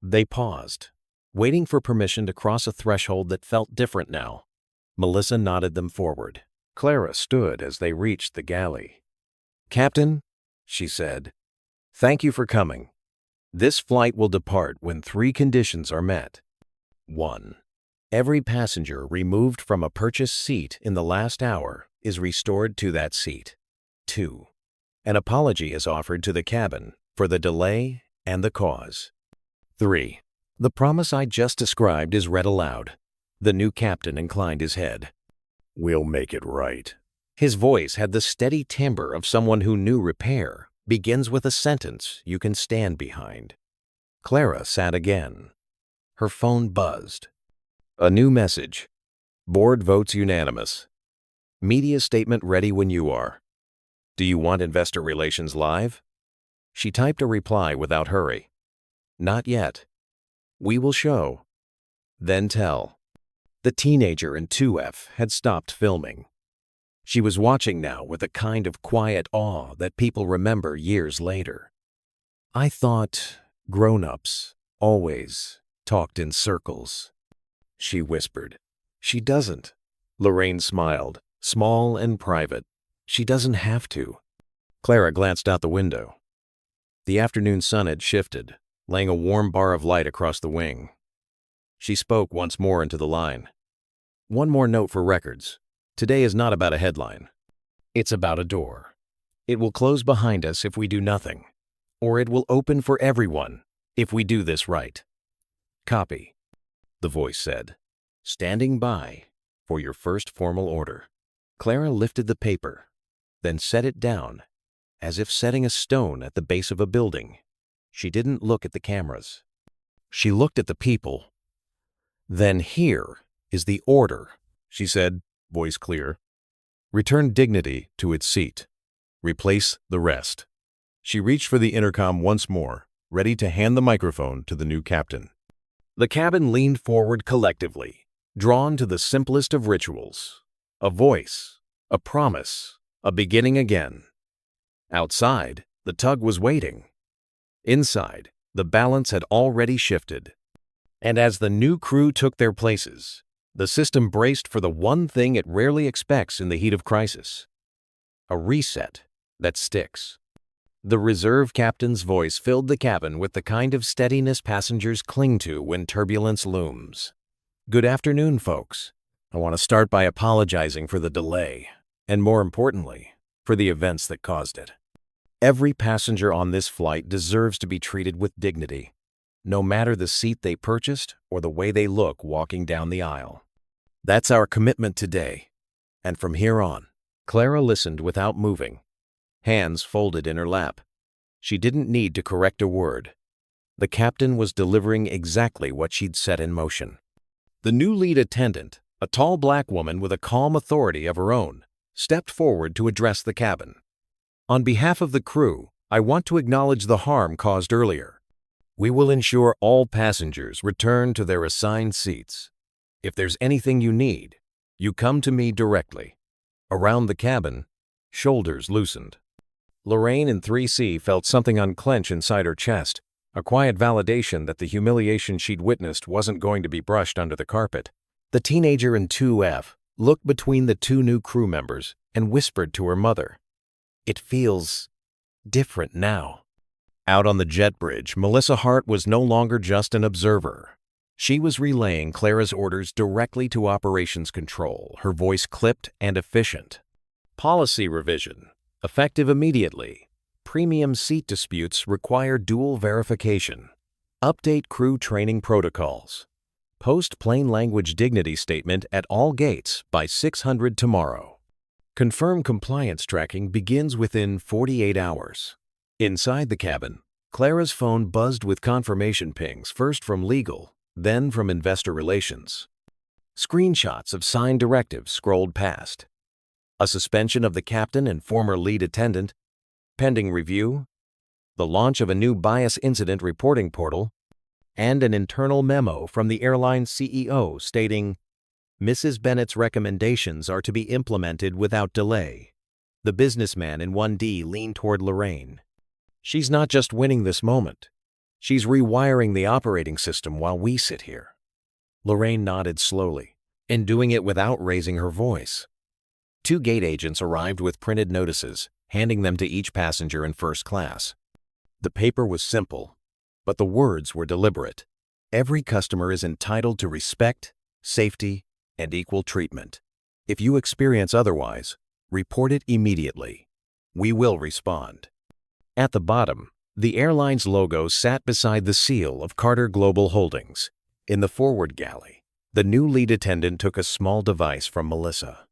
They paused, waiting for permission to cross a threshold that felt different now. Melissa nodded them forward. Clara stood as they reached the galley. "Captain," she said, "thank you for coming. This flight will depart when 3 conditions are met. 1. Every passenger removed from a purchased seat in the last hour is restored to that seat. 2. An apology is offered to the cabin for the delay and the cause. 3. The promise I just described is read aloud." The new captain inclined his head. "We'll make it right." His voice had the steady timbre of someone who knew repair begins with a sentence you can stand behind. Clara sat again. Her phone buzzed. A new message. "Board votes unanimous. Media statement ready when you are. Do you want investor relations live?" She typed a reply without hurry. "Not yet. We will show. Then tell." The teenager in 2F had stopped filming. She was watching now with a kind of quiet awe that people remember years later. "I thought grown-ups always talked in circles," she whispered. "She doesn't." Lorraine smiled, small and private. "She doesn't have to." Clara glanced out the window. The afternoon sun had shifted, laying a warm bar of light across the wing. She spoke once more into the line. "One more note for records. Today is not about a headline. It's about a door. It will close behind us if we do nothing, or it will open for everyone if we do this right. Copy," the voice said. "Standing by for your first formal order." Clara lifted the paper, then set it down, as if setting a stone at the base of a building. She didn't look at the cameras. She looked at the people. "Then here is the order," she said, voice clear. "Return dignity to its seat. Replace the rest." She reached for the intercom once more, ready to hand the microphone to the new captain. The cabin leaned forward collectively, drawn to the simplest of rituals. A voice, a promise, a beginning again. Outside, the tug was waiting. Inside, the balance had already shifted. And as the new crew took their places, the system braced for the one thing it rarely expects in the heat of crisis: a reset that sticks. The reserve captain's voice filled the cabin with the kind of steadiness passengers cling to when turbulence looms. "Good afternoon, folks. I want to start by apologizing for the delay, and more importantly, for the events that caused it. Every passenger on this flight deserves to be treated with dignity, no matter the seat they purchased or the way they look walking down the aisle. That's our commitment today, and from here on." Clara listened without moving. hands folded in her lap. She didn't need to correct a word. The captain was delivering exactly what she'd set in motion. The new lead attendant, a tall black woman with a calm authority of her own, stepped forward to address the cabin. On behalf of the crew, I want to acknowledge the harm caused earlier. We will ensure all passengers return to their assigned seats. If there's anything you need, you come to me directly. Around the cabin, shoulders loosened. Lorraine in 3C felt something unclench inside her chest, a quiet validation that the humiliation she'd witnessed wasn't going to be brushed under the carpet. The teenager in 2F looked between the two new crew members and whispered to her mother, "It feels different now." Out on the jet bridge, Melissa Hart was no longer just an observer. She was relaying Clara's orders directly to operations control, her voice clipped and efficient. Policy revision, effective immediately. Premium seat disputes require dual verification. Update crew training protocols. Post plain language dignity statement at all gates by 600 tomorrow. Confirm compliance tracking begins within 48 hours. Inside the cabin, Clara's phone buzzed with confirmation pings, first from legal, then from investor relations. Screenshots of signed directives scrolled past. A suspension of the captain and former lead attendant, pending review, the launch of a new bias incident reporting portal, and an internal memo from the airline CEO stating, "Mrs. Bennett's recommendations are to be implemented without delay." The businessman in 1D leaned toward Lorraine. "She's not just winning this moment. She's rewiring the operating system while we sit here." Lorraine nodded slowly, and doing it without raising her voice. Two gate agents arrived with printed notices, handing them to each passenger in first class. The paper was simple, but the words were deliberate. Every customer is entitled to respect, safety, and equal treatment. If you experience otherwise, report it immediately. We will respond. At the bottom, the airline's logo sat beside the seal of Carter Global Holdings. In the forward galley, the new lead attendant took a small device from Melissa.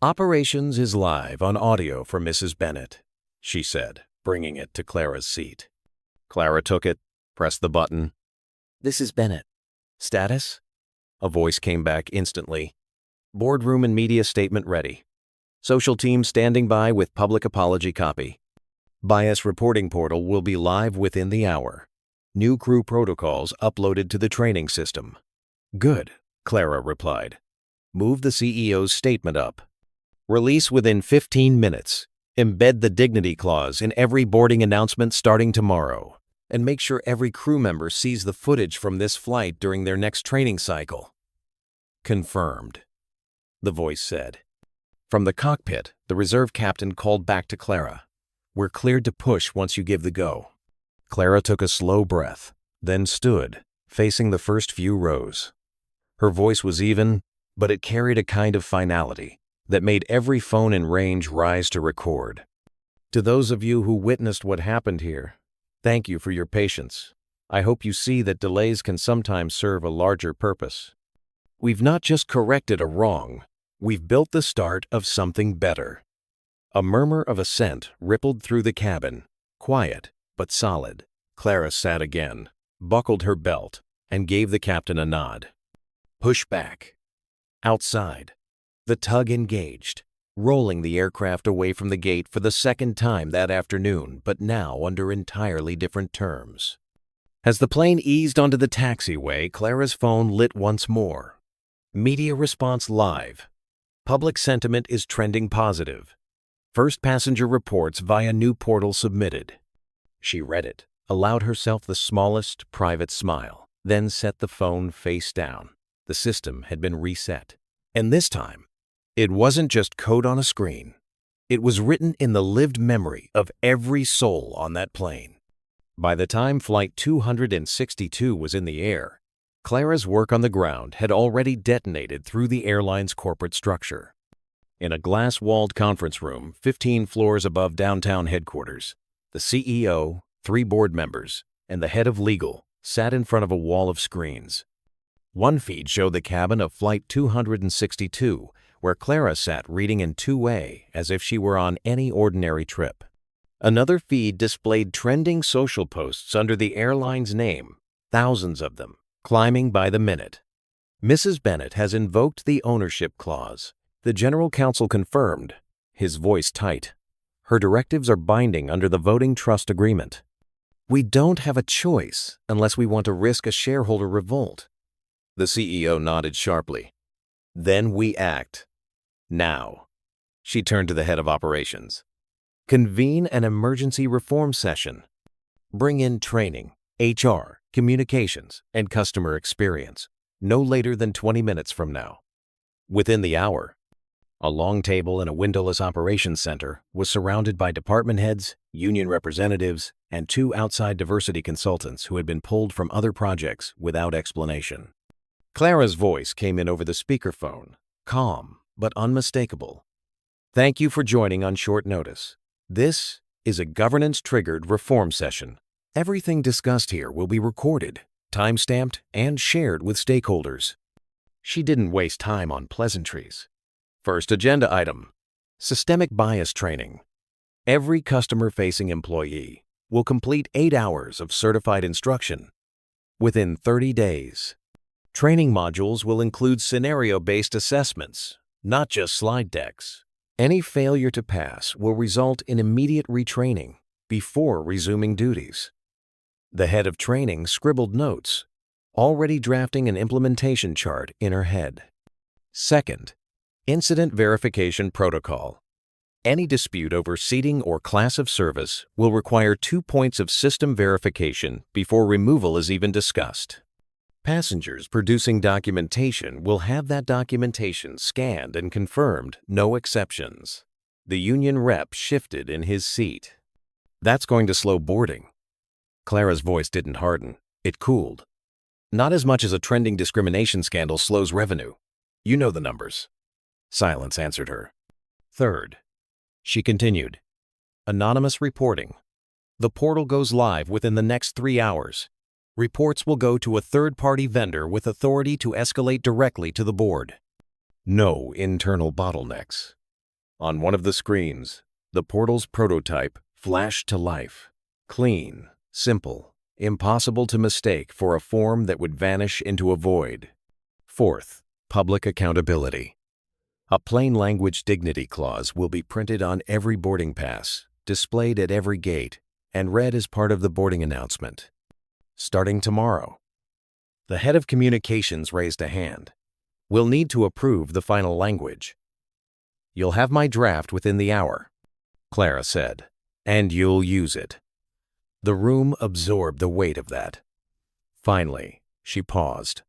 "Operations is live on audio for Mrs. Bennett," she said, bringing it to Clara's seat. Clara took it, pressed the button. "This is Bennett. Status?" A voice came back instantly. "Boardroom and media statement ready. Social team standing by with public apology copy. Bias reporting portal will be live within the hour. New crew protocols uploaded to the training system." "Good," Clara replied. "Move the CEO's statement up. Release within 15 minutes. Embed the dignity clause in every boarding announcement starting tomorrow. And make sure every crew member sees the footage from this flight during their next training cycle." "Confirmed," the voice said. From the cockpit, the reserve captain called back to Clara. "We're cleared to push once you give the go." Clara took a slow breath, then stood, facing the first few rows. Her voice was even, but it carried a kind of finality that made every phone in range rise to record. "To those of you who witnessed what happened here, thank you for your patience. I hope you see that delays can sometimes serve a larger purpose. We've not just corrected a wrong, we've built the start of something better." A murmur of assent rippled through the cabin, quiet but solid. Clara sat again, buckled her belt, and gave the captain a nod. "Push back." Outside, the tug engaged, rolling the aircraft away from the gate for the second time that afternoon, but now under entirely different terms. As the plane eased onto the taxiway, Clara's phone lit once more. Media response live. Public sentiment is trending positive. First passenger reports via new portal submitted. She read it, allowed herself the smallest private smile, then set the phone face down. The system had been reset. And this time, it wasn't just code on a screen. It was written in the lived memory of every soul on that plane. By the time Flight 262 was in the air, Clara's work on the ground had already detonated through the airline's corporate structure. In a glass-walled conference room 15 floors above downtown headquarters, the CEO, 3 board members, and the head of legal sat in front of a wall of screens. One feed showed the cabin of Flight 262, where Clara sat reading in 2A as if she were on any ordinary trip. Another feed displayed trending social posts under the airline's name, thousands of them, climbing by the minute. Mrs. Bennett has invoked the ownership clause. The general counsel confirmed, his voice tight. Her directives are binding under the voting trust agreement. We don't have a choice unless we want to risk a shareholder revolt. The CEO nodded sharply. Then we act. Now. She turned to the head of operations. Convene an emergency reform session. Bring in training, HR, communications, and customer experience, no later than 20 minutes from now. Within the hour, a long table in a windowless operations center was surrounded by department heads, union representatives, and 2 outside diversity consultants who had been pulled from other projects without explanation. Clara's voice came in over the speakerphone, calm but unmistakable. Thank you for joining on short notice. This is a governance-triggered reform session. Everything discussed here will be recorded, time-stamped, and shared with stakeholders. She didn't waste time on pleasantries. First agenda item, systemic bias training. Every customer-facing employee will complete 8 hours of certified instruction within 30 days. Training modules will include scenario-based assessments, not just slide decks. Any failure to pass will result in immediate retraining before resuming duties. The head of training scribbled notes, already drafting an implementation chart in her head. Second, incident verification protocol. Any dispute over seating or class of service will require 2 points of system verification before removal is even discussed. Passengers producing documentation will have that documentation scanned and confirmed, no exceptions. The union rep shifted in his seat. That's going to slow boarding. Clara's voice didn't harden. It cooled. Not as much as a trending discrimination scandal slows revenue. You know the numbers. Silence answered her. Third, she continued, anonymous reporting. The portal goes live within the next 3 hours. Reports will go to a third-party vendor with authority to escalate directly to the board. No internal bottlenecks. On one of the screens, the portal's prototype flashed to life. Clean, simple, impossible to mistake for a form that would vanish into a void. Fourth, public accountability. A plain language dignity clause will be printed on every boarding pass, displayed at every gate, and read as part of the boarding announcement. Starting tomorrow. The head of communications raised a hand. We'll need to approve the final language. You'll have my draft within the hour, Clara said, and you'll use it. The room absorbed the weight of that. Finally, she paused.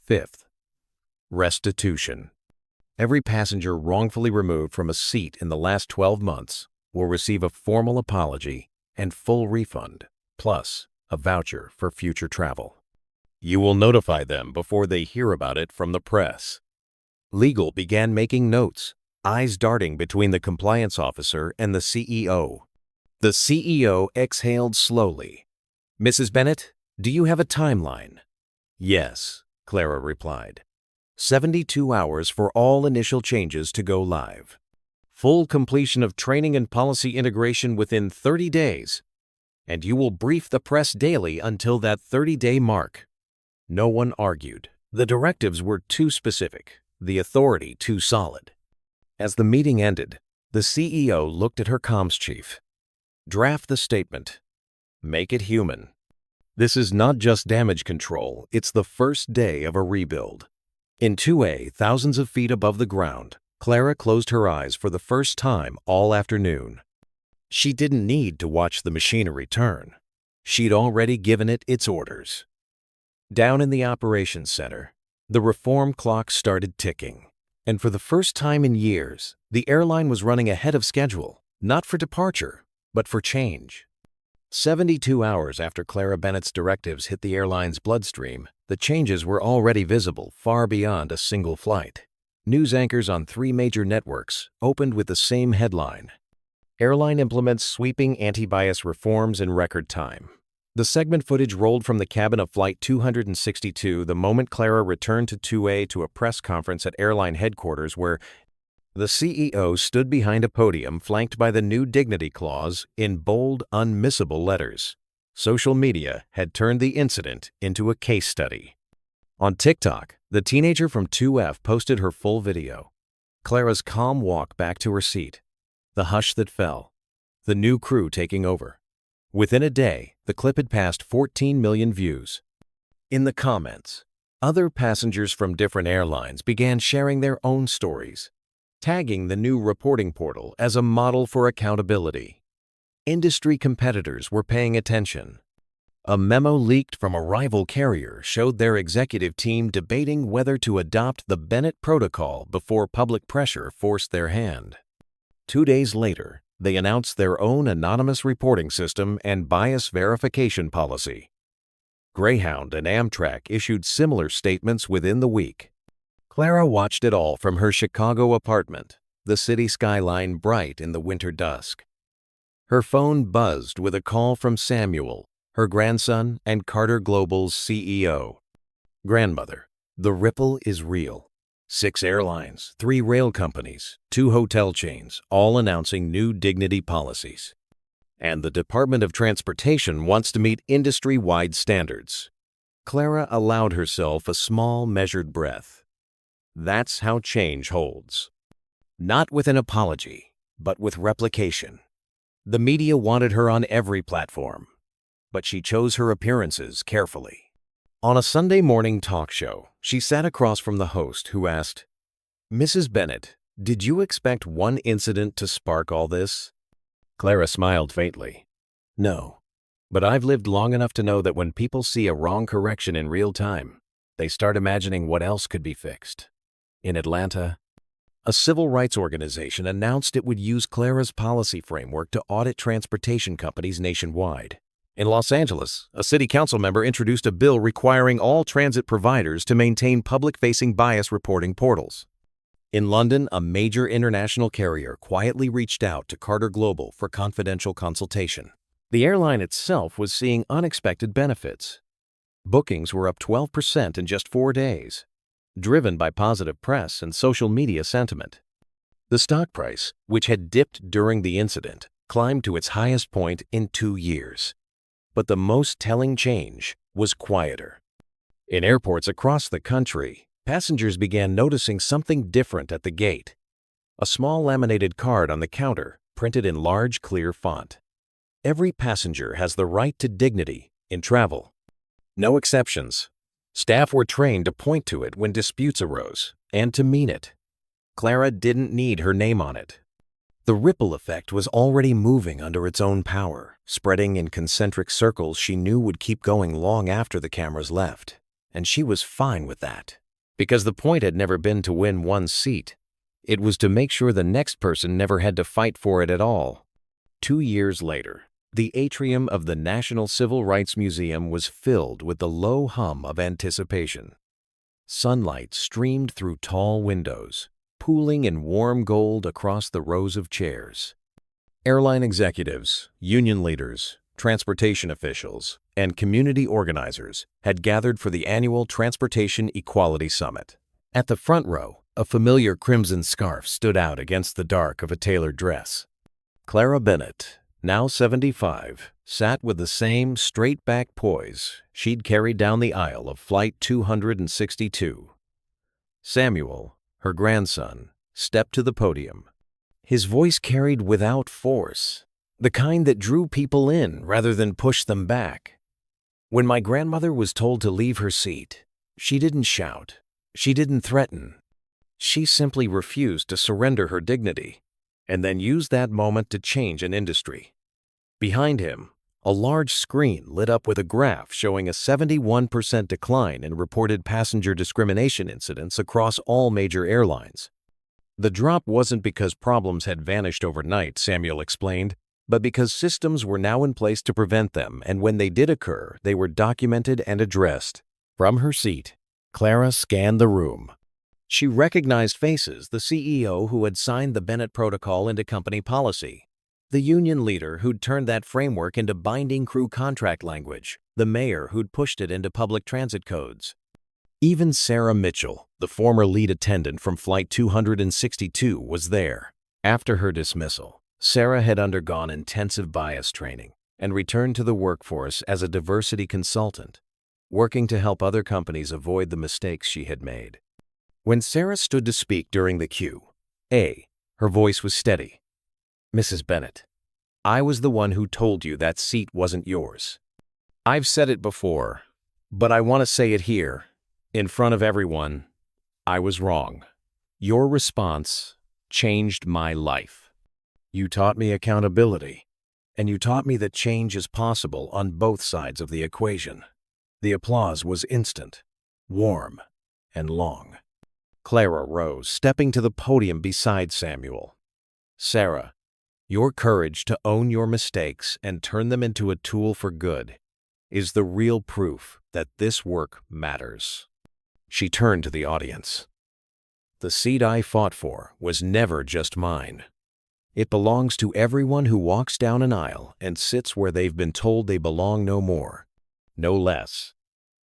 Fifth, restitution. Every passenger wrongfully removed from a seat in the last 12 months will receive a formal apology and full refund, plus a voucher for future travel. You will notify them before they hear about it from the press. Legal began making notes, eyes darting between the compliance officer and the CEO. The CEO exhaled slowly. Mrs. Bennett, do you have a timeline? Yes, Clara replied. 72 hours for all initial changes to go live. Full completion of training and policy integration within 30 days. And you will brief the press daily until that 30-day mark. No one argued. The directives were too specific, the authority too solid. As the meeting ended, the CEO looked at her comms chief. Draft the statement. Make it human. This is not just damage control, it's the first day of a rebuild. In 2A, thousands of feet above the ground, Clara closed her eyes for the first time all afternoon. She didn't need to watch the machinery turn. She'd already given it its orders. Down in the operations center, the reform clock started ticking. And for the first time in years, the airline was running ahead of schedule, not for departure, but for change. 72 hours after Clara Bennett's directives hit the airline's bloodstream, the changes were already visible far beyond a single flight. News anchors on 3 major networks opened with the same headline. Airline implements sweeping anti-bias reforms in record time. The segment footage rolled from the cabin of Flight 262 the moment Clara returned to 2A to a press conference at airline headquarters where The CEO stood behind a podium flanked by the new dignity clause in bold, unmissable letters. Social media had turned the incident into a case study. On TikTok, the teenager from 2F posted her full video. Clara's calm walk back to her seat, the hush that fell, the new crew taking over. Within a day, the clip had passed 14 million views. In the comments, other passengers from different airlines began sharing their own stories, tagging the new reporting portal as a model for accountability. Industry competitors were paying attention. A memo leaked from a rival carrier showed their executive team debating whether to adopt the Bennett protocol before public pressure forced their hand. 2 days later, they announced their own anonymous reporting system and bias verification policy. Greyhound and Amtrak issued similar statements within the week. Clara watched it all from her Chicago apartment, the city skyline bright in the winter dusk. Her phone buzzed with a call from Samuel, her grandson and Carter Global's CEO. Grandmother, the ripple is real. 6 airlines, 3 rail companies, 2 hotel chains, all announcing new dignity policies. And the Department of Transportation wants to meet industry-wide standards. Clara allowed herself a small, measured breath. That's how change holds. Not with an apology, but with replication. The media wanted her on every platform, but she chose her appearances carefully. On a Sunday morning talk show, she sat across from the host who asked, "Mrs. Bennett, did you expect one incident to spark all this?" Clara smiled faintly. "No, but I've lived long enough to know that when people see a wrong correction in real time, they start imagining what else could be fixed." In Atlanta, a civil rights organization announced it would use Clara's policy framework to audit transportation companies nationwide. In Los Angeles, a city council member introduced a bill requiring all transit providers to maintain public-facing bias reporting portals. In London, a major international carrier quietly reached out to Carter Global for confidential consultation. The airline itself was seeing unexpected benefits. Bookings were up 12% in just 4 days, driven by positive press and social media sentiment. The stock price, which had dipped during the incident, climbed to its highest point in 2 years. But the most telling change was quieter. In airports across the country, passengers began noticing something different at the gate. A small laminated card on the counter, printed in large, clear font. Every passenger has the right to dignity in travel. No exceptions. Staff were trained to point to it when disputes arose, and to mean it. Clara didn't need her name on it. The ripple effect was already moving under its own power, spreading in concentric circles she knew would keep going long after the cameras left. And she was fine with that. Because the point had never been to win one seat. It was to make sure the next person never had to fight for it at all. 2 years later, the atrium of the National Civil Rights Museum was filled with the low hum of anticipation. Sunlight streamed through tall windows, pooling in warm gold across the rows of chairs. Airline executives, union leaders, transportation officials, and community organizers had gathered for the annual Transportation Equality Summit. At the front row, a familiar crimson scarf stood out against the dark of a tailored dress. Clara Bennett, now 75, sat with the same straight-back poise she'd carried down the aisle of Flight 262. Samuel, her grandson, stepped to the podium. His voice carried without force, the kind that drew people in rather than pushed them back. "When my grandmother was told to leave her seat, she didn't shout, she didn't threaten. She simply refused to surrender her dignity, and then used that moment to change an industry." Behind him, a large screen lit up with a graph showing a 71% decline in reported passenger discrimination incidents across all major airlines. The drop wasn't because problems had vanished overnight, Samuel explained, but because systems were now in place to prevent them, and when they did occur, they were documented and addressed. From her seat, Clara scanned the room. She recognized faces: the CEO who had signed the Bennett Protocol into company policy, the union leader who'd turned that framework into binding crew contract language, the mayor who'd pushed it into public transit codes. Even Sarah Mitchell, the former lead attendant from Flight 262, was there. After her dismissal, Sarah had undergone intensive bias training and returned to the workforce as a diversity consultant, working to help other companies avoid the mistakes she had made. When Sarah stood to speak during the Q&A, her voice was steady. "Mrs. Bennett, I was the one who told you that seat wasn't yours. I've said it before, but I want to say it here, in front of everyone. I was wrong. Your response changed my life. You taught me accountability, and you taught me that change is possible on both sides of the equation." The applause was instant, warm, and long. Clara rose, stepping to the podium beside Samuel. "Sarah, your courage to own your mistakes and turn them into a tool for good is the real proof that this work matters." She turned to the audience. "The seat I fought for was never just mine. It belongs to everyone who walks down an aisle and sits where they've been told they belong, no more, no less."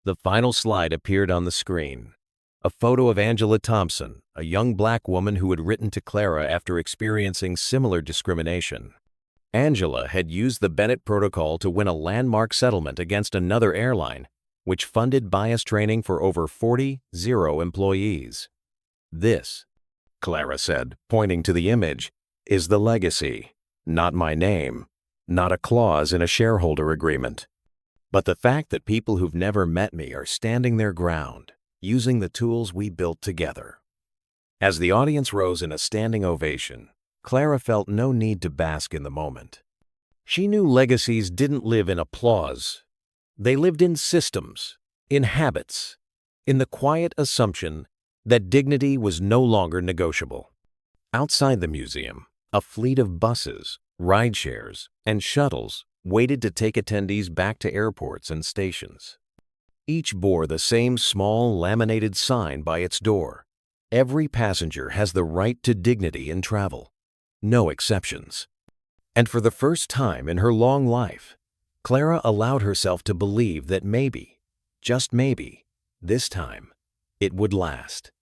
The final slide appeared on the screen. A photo of Angela Thompson, a young black woman who had written to Clara after experiencing similar discrimination. Angela had used the Bennett Protocol to win a landmark settlement against another airline, which funded bias training for over 40 employees. "This," Clara said, pointing to the image, "is the legacy, not my name, not a clause in a shareholder agreement, but the fact that people who've never met me are standing their ground, using the tools we built together." As the audience rose in a standing ovation, Clara felt no need to bask in the moment. She knew legacies didn't live in applause. They lived in systems, in habits, in the quiet assumption that dignity was no longer negotiable. Outside the museum, a fleet of buses, rideshares, and shuttles waited to take attendees back to airports and stations. Each bore the same small laminated sign by its door. "Every passenger has the right to dignity in travel. No exceptions." And for the first time in her long life, Clara allowed herself to believe that maybe, just maybe, this time, it would last.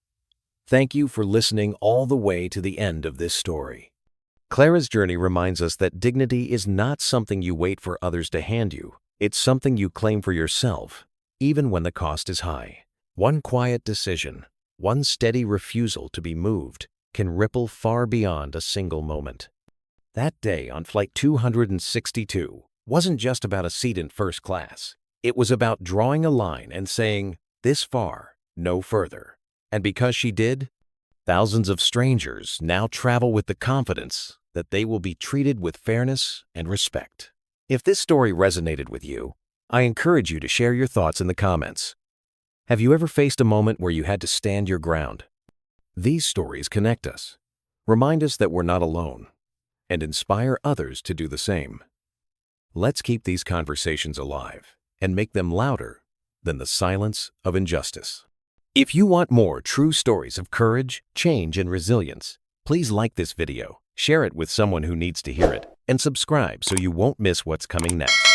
Thank you for listening all the way to the end of this story. Clara's journey reminds us that dignity is not something you wait for others to hand you. It's something you claim for yourself, even when the cost is high. One quiet decision, one steady refusal to be moved, can ripple far beyond a single moment. That day on Flight 262 wasn't just about a seat in first class. It was about drawing a line and saying, "This far, no further." And because she did, thousands of strangers now travel with the confidence that they will be treated with fairness and respect. If this story resonated with you, I encourage you to share your thoughts in the comments. Have you ever faced a moment where you had to stand your ground? These stories connect us, remind us that we're not alone, and inspire others to do the same. Let's keep these conversations alive and make them louder than the silence of injustice. If you want more true stories of courage, change, and resilience, please like this video, share it with someone who needs to hear it, and subscribe so you won't miss what's coming next.